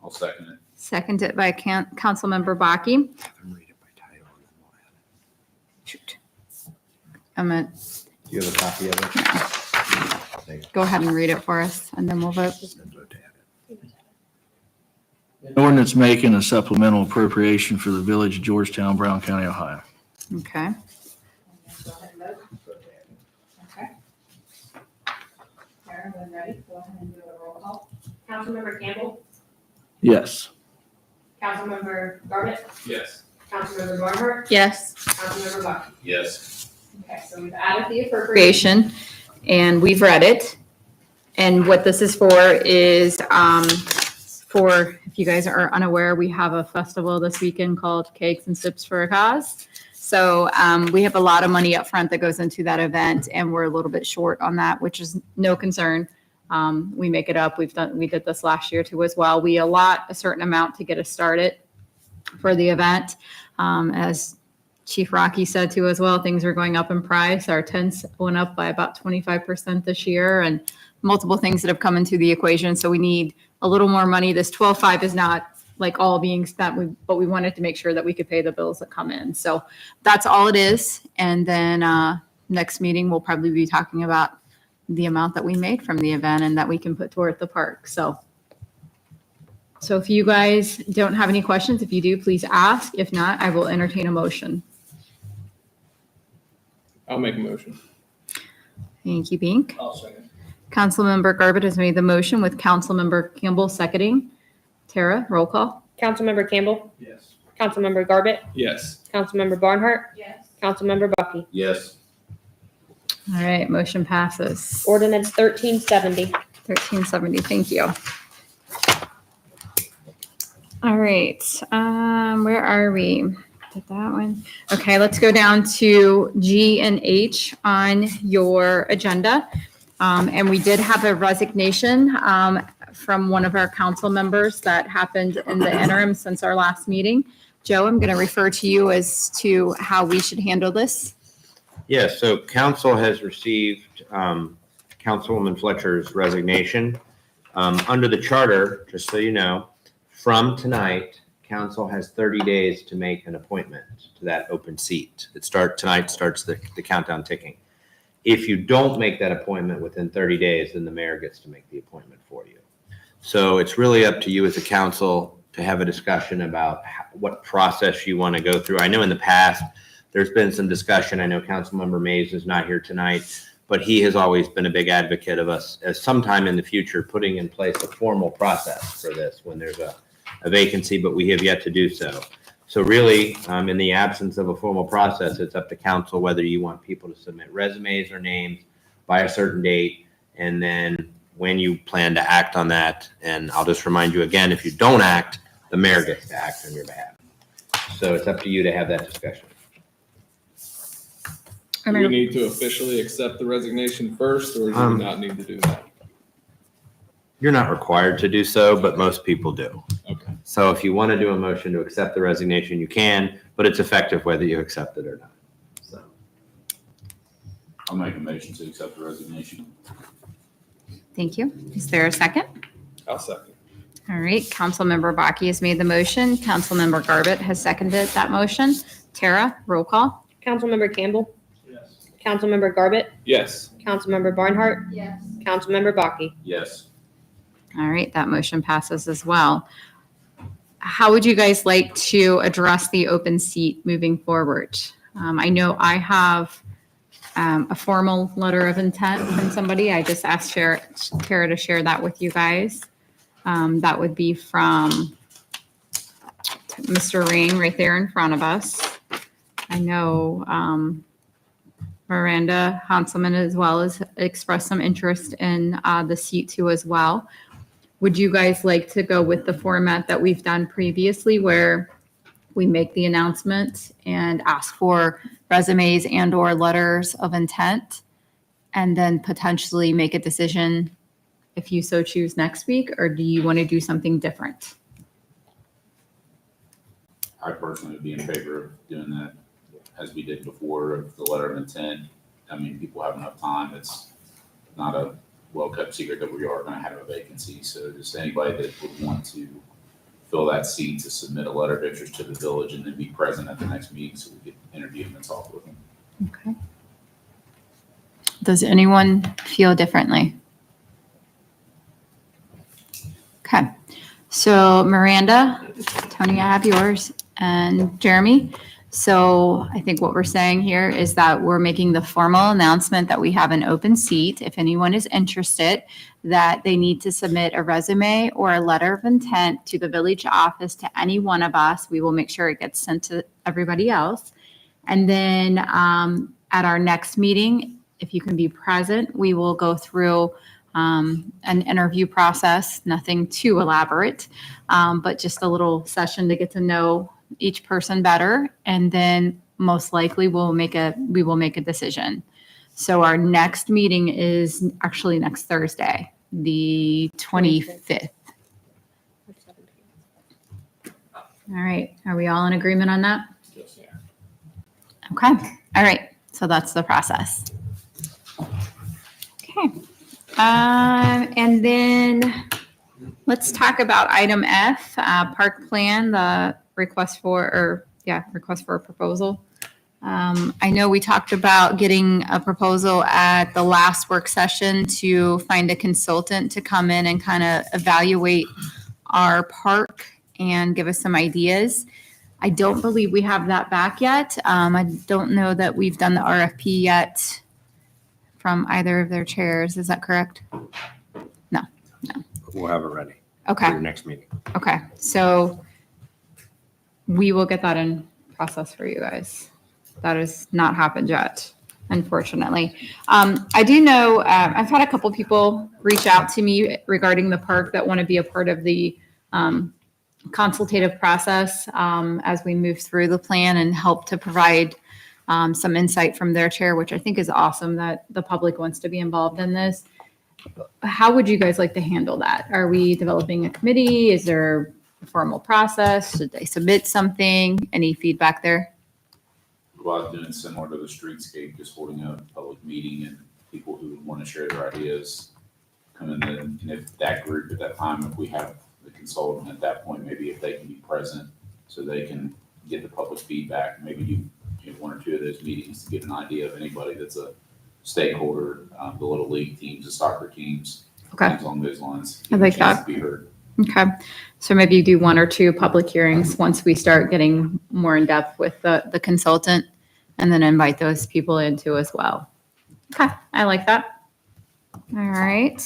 I'll second it. Seconded by Councilmember Baki. Shoot. Do you have a copy of it? Go ahead and read it for us, and then we'll vote. An ordinance making a supplemental appropriation for the Village of Georgetown, Brown County, Ohio. Okay. Okay. Karen, when ready, go ahead and do a roll call. Councilmember Campbell. Yes. Councilmember Garbett. Yes. Councilmember Barnhart. Yes. Councilmember Bucky. Yes. Okay, so we've added the appropriation. Appropriation, and we've read it. And what this is for is, if you guys are unaware, we have a festival this weekend called Cakes and Sips for a Cause. So we have a lot of money up front that goes into that event, and we're a little bit short on that, which is no concern. We make it up. We did this last year too as well. We allot a certain amount to get us started for the event. As Chief Rocky said too as well, things are going up in price. Our tents went up by about 25% this year, and multiple things that have come into the equation. So we need a little more money. This 12.5 is not like all being spent, but we wanted to make sure that we could pay the bills that come in. So that's all it is. And then next meeting, we'll probably be talking about the amount that we made from the event and that we can put toward the park. So if you guys don't have any questions, if you do, please ask. If not, I will entertain a motion. I'll make a motion. Thank you, Bink. I'll second. Councilmember Garbett has made the motion with Councilmember Campbell seconding. Tara, roll call. Councilmember Campbell. Yes. Councilmember Garbett. Yes. Councilmember Barnhart. Yes. Councilmember Bucky. Yes. All right, motion passes. Ordinance 1370. 1370, thank you. All right, where are we? Did that one? Okay, let's go down to G and H on your agenda. And we did have a resignation from one of our council members that happened in the interim since our last meeting. Joe, I'm going to refer to you as to how we should handle this. Yes, so council has received Councilwoman Fletcher's resignation. Under the charter, just so you know, from tonight, council has 30 days to make an appointment to that open seat. Tonight starts the countdown ticking. If you don't make that appointment within 30 days, then the mayor gets to make the appointment for you. So it's really up to you as a council to have a discussion about what process you want to go through. I know in the past, there's been some discussion. I know Councilmember Mays is not here tonight, but he has always been a big advocate of us as sometime in the future putting in place a formal process for this when there's a vacancy, but we have yet to do so. So really, in the absence of a formal process, it's up to council whether you want people to submit resumes or names by a certain date, and then when you plan to act on that. And I'll just remind you again, if you don't act, the mayor gets to act on your behalf. So it's up to you to have that discussion. Do we need to officially accept the resignation first, or do we not need to do that? You're not required to do so, but most people do. Okay. So if you want to do a motion to accept the resignation, you can, but it's effective whether you accept it or not. So I'll make a motion to accept the resignation. Thank you. Is there a second? I'll second. All right, Councilmember Baki has made the motion. Councilmember Garbett has seconded that motion. Tara, roll call. Councilmember Campbell. Yes. Councilmember Garbett. Yes. Councilmember Barnhart. Yes. Councilmember Baki. Yes. All right, that motion passes as well. How would you guys like to address the open seat moving forward? I know I have a formal letter of intent from somebody. I just asked Tara to share that with you guys. That would be from Mr. Ring right there in front of us. I know Miranda Hanselman as well has expressed some interest in the seat too as well. Would you guys like to go with the format that we've done previously where we make the announcement and ask for resumes and or letters of intent and then potentially make a decision if you so choose next week, or do you want to do something different? I personally would be in favor of doing that as we did before of the letter of intent. I mean, people have enough time. It's not a well-kept secret that we are going to have a vacancy. So just anybody that would want to fill that seat to submit a letter of interest to the village and then be present at the next meeting so we could interview them and talk with them. Okay. Does anyone feel differently? Okay. So Miranda, Tony, I have yours, and Jeremy. So I think what we're saying here is that we're making the formal announcement that we have an open seat. If anyone is interested, that they need to submit a resume or a letter of intent to the village office to any one of us. We will make sure it gets sent to everybody else. And then at our next meeting, if you can be present, we will go through an interview process, nothing too elaborate, but just a little session to get to know each person better. And then most likely we will make a decision. So our next meeting is actually next Thursday, the 25th. All right. Are we all in agreement on that? Yes, yeah. Okay. All right. So that's the process. Okay. And then let's talk about item F, park plan, the request for a proposal. I know we talked about getting a proposal at the last work session to find a consultant to come in and kind of evaluate our park and give us some ideas. I don't believe we have that back yet. I don't know that we've done the RFP yet from either of their chairs. Is that correct? No. we'll have it ready Okay. for your next meeting. Okay. So we will get that in process for you guys. That has not happened yet, unfortunately. I do know, I've had a couple people reach out to me regarding the park that want to be a part of the consultative process as we move through the plan and help to provide some insight from their chair, which I think is awesome that the public wants to be involved in this. How would you guys like to handle that? Are we developing a committee? Is there a formal process? Should they submit something? Any feedback there? Well, doing similar to the streetscape, just holding a public meeting and people who want to share their ideas come in. And if that group at that time, if we have the consultant at that point, maybe if they can be present so they can get the public feedback, maybe do one or two of those meetings to get an idea of anybody that's a stakeholder, the little league teams, the soccer teams, Okay. things along those lines. I like Get a chance that. to be heard. Okay. So maybe you do one or two public hearings once we start getting more in depth with the consultant and then invite those people into as well. Okay. I like that. All right.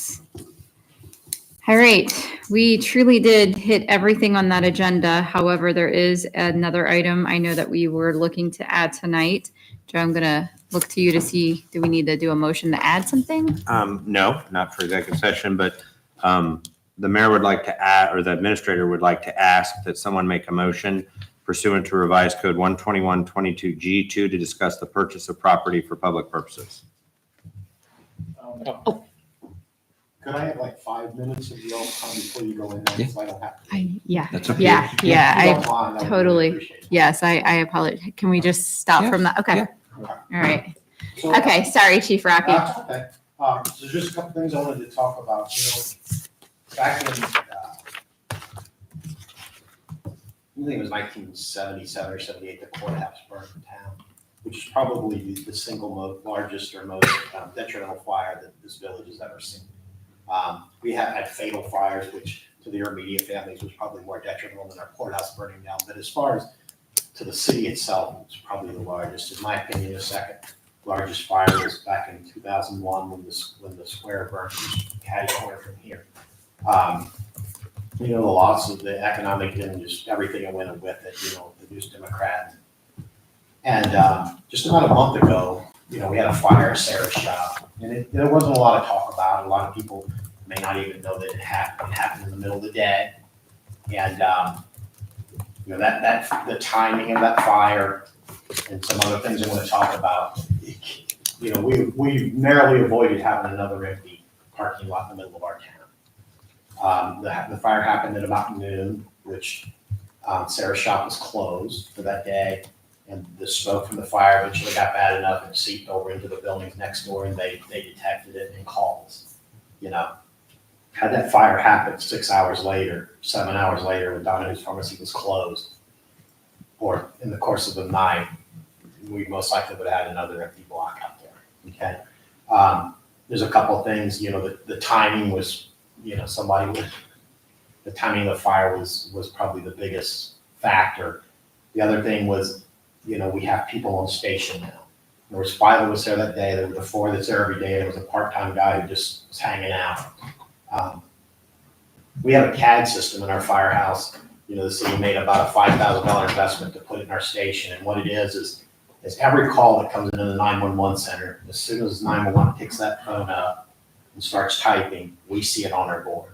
All right. We truly did hit everything on that agenda. However, there is another item I know that we were looking to add tonight. Joe, I'm going to look to you to see, do we need to do a motion to add something? No, not for executive session, but the mayor would like to add, or the administrator would like to ask that someone make a motion pursuant to revised code 12122G2 to discuss the purchase of property for public purposes. Could I have like 5 minutes of your time before you go in there? So I don't have to. Yeah, That's okay. yeah, If you yeah, don't mind, I would really totally, appreciate it. yes, I apologize. Can we just stop from that? Okay, yeah. all right. So- Okay, sorry, Chief Rocky. Okay. So just a couple things I wanted to talk about, back in, I think it was 1977 or 78, the courthouse burned down, which is probably the single most largest or most detrimental fire that this village has ever seen. We have had fatal fires, which to the immediate families was probably more detrimental than our courthouse burning down. But as far as to the city itself, it's probably the largest. In my opinion, the second largest fire was back in 2001 when the square burned just catty corner from here. The loss of the economic and just everything that went with it, the News Democrat. And just about a month ago, we had a fire at Sarah's shop, and there wasn't a lot of talk about it. A lot of people may not even know that it happened. It happened in the middle of the day. And, the timing of that fire and some other things I want to talk about, we narrowly avoided having another empty parking lot in the middle of our town. The fire happened at about noon, which Sarah's shop was closed for that day. And the smoke from the fire eventually got bad enough and seeped over into the buildings next door, and they detected it and called us. Had that fire happened 6 hours later, 7 hours later, when Donahue's Pharmacy was closed, or in the course of the night, we most likely would have had another empty block out there. Okay. There's a couple of things, the timing was, the timing of the fire was probably the biggest factor. The other thing was, we have people on station now. There was 5 of us there that day. There were the 4 that's there every day. There was a part-time guy who just was hanging out. We have a CAD system in our firehouse. The city made about a $5,000 investment to put it in our station. And what it is every call that comes into the 911 center, as soon as 911 picks that phone up and starts typing, we see it on our board.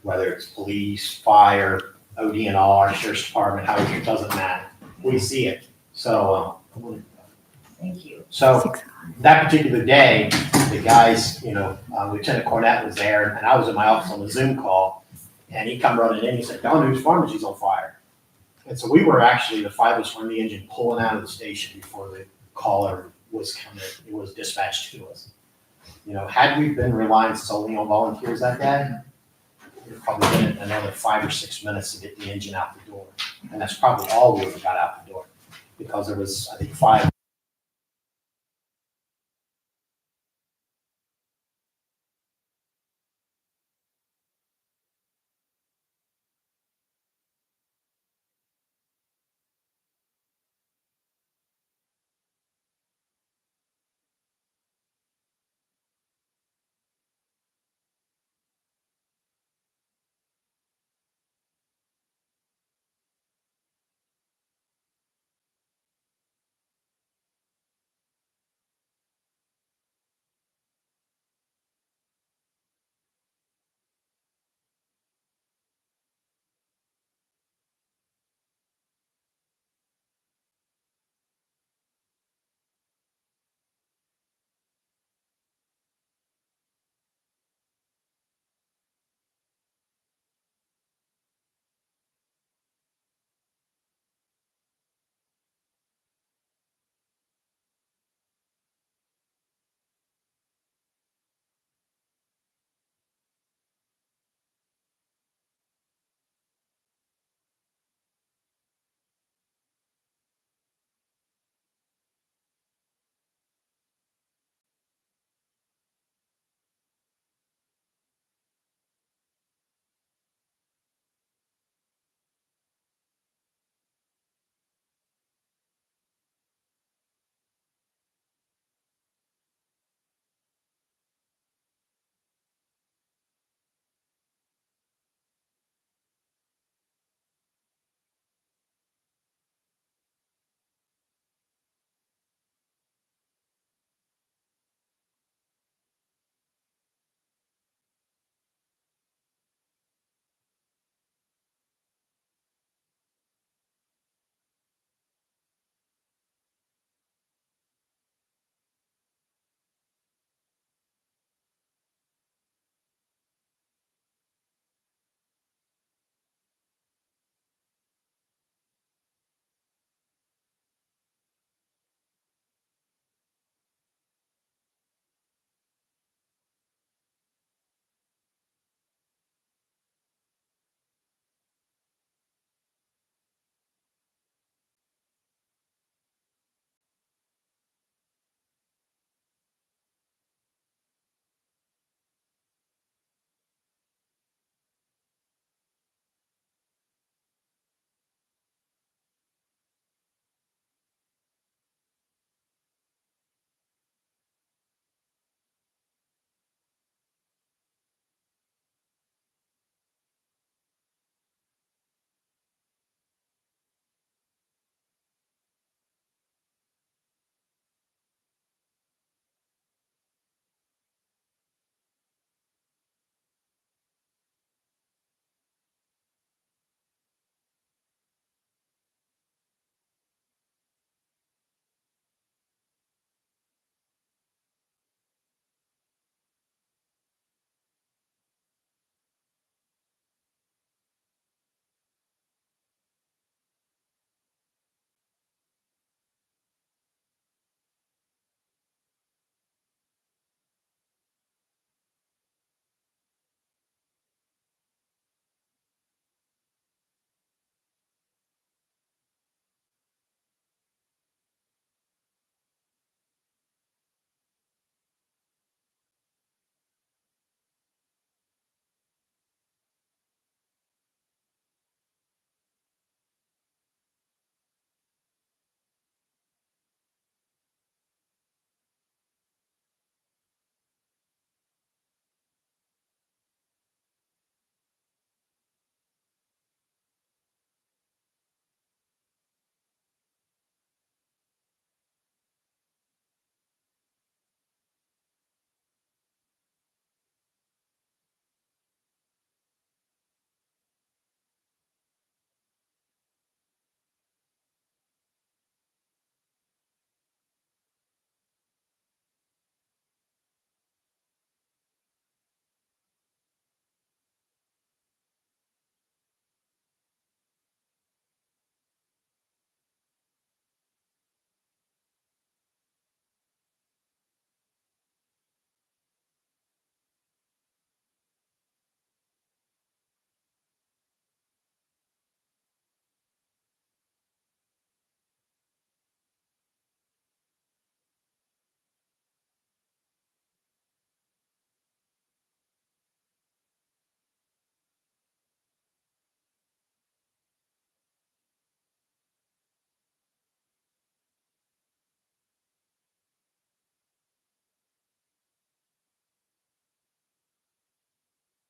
Whether it's police, fire, ODNR, sheriff's department, however, it doesn't matter. We see it. So, Thank you. So that particular day, the guys, Lieutenant Cornett was there, and I was in my office on the Zoom call, and he come running in. He said, "Donahue's Pharmacy's on fire." And so we were actually, the 5 of us were in the engine pulling out of the station before the caller was coming. It was dispatched to us. Had we been relying solely on volunteers that day, it would probably been another 5 or 6 minutes to get the engine out the door, and that's probably all we would have got out the door, because there was, I think, 5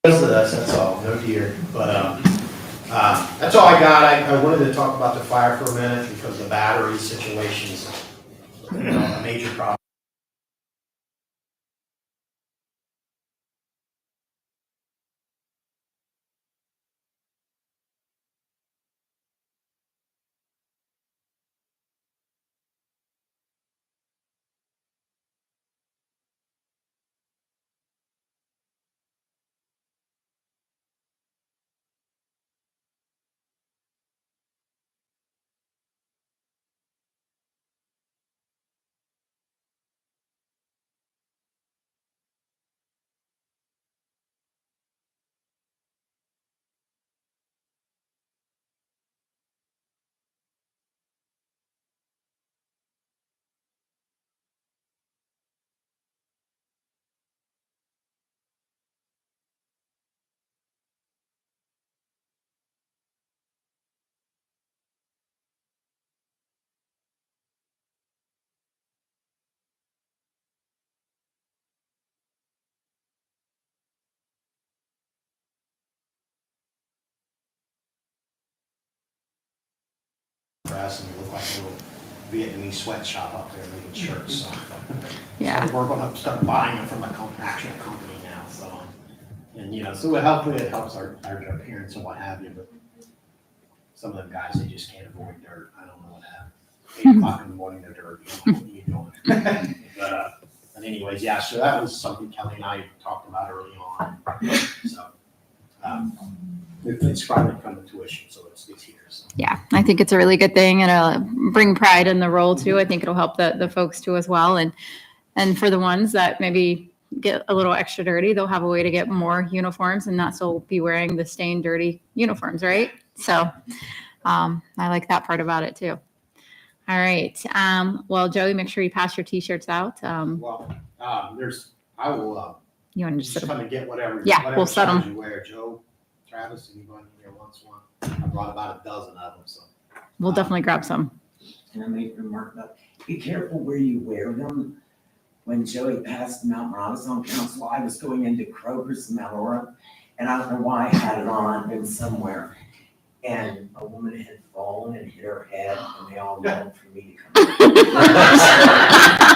Because of this, that's all, no deer, but, that's all I got. I wanted to talk about the fire for a minute because the battery situation is, a major problem. Press and look like a little Vietnamese sweatshop up there making shirts. So. Yeah. So we're going to start buying them from a actual company now. So, and so hopefully it helps our parents and what have you. But some of them guys, they just can't avoid dirt. I don't know what happened. 8 o'clock in the morning, they're dirty. What are you doing? But anyways, yeah. So that was something Kelly and I talked about early on. So. It's finally come to tuition, so it's here. So. Yeah, I think it's a really good thing, and it'll bring pride in the role too. I think it'll help the folks too as well. And for the ones that maybe get a little extra dirty, they'll have a way to get more uniforms and not still be wearing the stained, dirty uniforms, right? So I like that part about it too. All right. Well, Joey, make sure you pass your T-shirts out. I will. You want to just come and get whatever. Yeah, whatever we'll set size 'em. You wear, Joe, Travis, anybody here wants one? I brought about a dozen of them, so. We'll definitely grab some. Can I make a remark about, be careful where you wear them. When Joey passed them out when I was on council, I was going into Kroger's in Mount Orem, and I don't know why I had it on, I'd been somewhere. And a woman had fallen and hit her head, and they all yelled for me to come.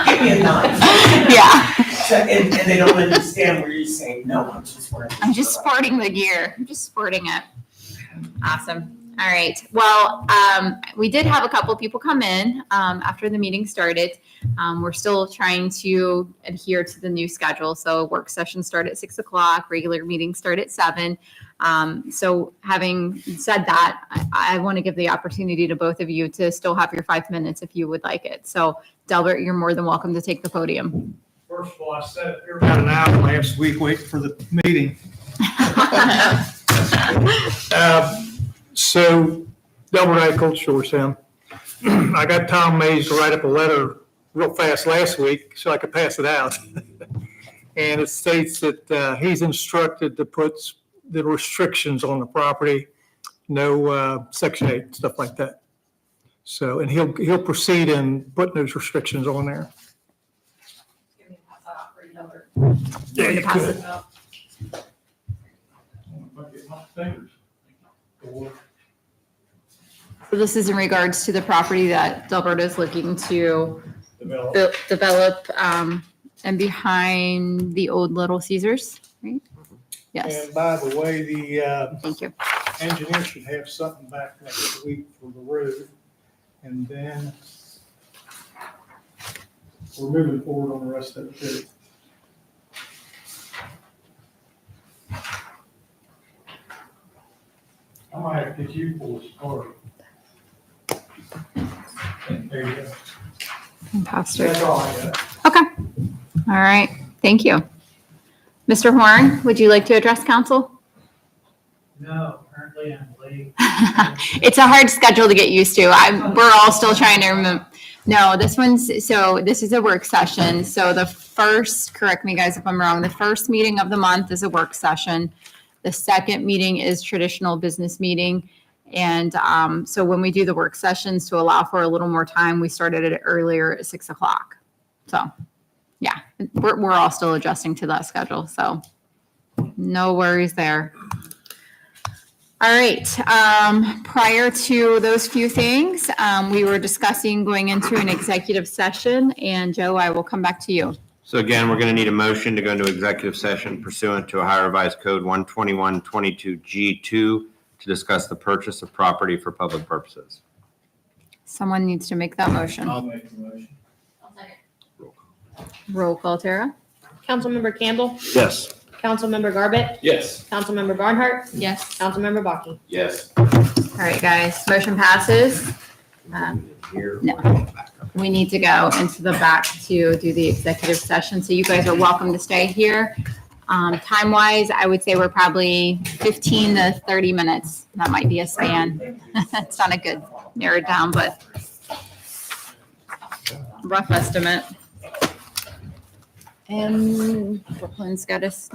Give me a knife. Yeah. So, and they don't understand where you're saying, no, I'm just wearing. I'm just sporting the gear. I'm just sporting it. Awesome. All right. Well, we did have a couple of people come in after the meeting started. We're still trying to adhere to the new schedule. So work sessions start at 6 o'clock, regular meetings start at 7. So having said that, I want to give the opportunity to both of you to still have your 5 minutes if you would like it. So Delbert, you're more than welcome to take the podium. First of all, I sat here about an hour last week waiting for the meeting. So, Delbert Agriculture, Georgetown. I got Tom Mays to write up a letter real fast last week so I could pass it out. And it states that he's instructed to put the restrictions on the property, no Section 8, stuff like that. So, and he'll proceed in putting those restrictions on there. Yeah, you could. So this is in regards to the property that Delbert is looking to develop and behind the old Little Caesars, right? Yes. And by the way, the Thank you. engineer should have something back next week for the road. And then we're moving forward on the rest of it too. I might have to get you for a story. There you go. Pastor. That's all I got. Okay. All right. Thank you. Mr. Horn, would you like to address council? No, currently I'm late. It's a hard schedule to get used to. We're all still trying to remember. No, this is a work session. So the first, correct me guys if I'm wrong, the first meeting of the month is a work session. The second meeting is traditional business meeting. And so when we do the work sessions to allow for a little more time, we started it earlier at 6 o'clock. So yeah, we're all still adjusting to that schedule. So. No worries there. All right, prior to those few things, we were discussing going into an executive session, and Joe, I will come back to you. So again, we're going to need a motion to go into executive session pursuant to Ohio Revised Code 12122G2 to discuss the purchase of property for public purposes. Someone needs to make that motion. I'll make the motion. I'll second. Roll call, Tara? Councilmember Campbell, Yes. Councilmember Garbett, Yes. Councilmember Barnhart, Yes. Councilmember Baki. Yes. All right, guys, motion passes. No, we need to go into the back to do the executive session, so you guys are welcome to stay here. Time-wise, I would say we're probably 15 to 30 minutes. That might be a span. It's not a good narrowed down, but rough estimate. And Brooklyn's got us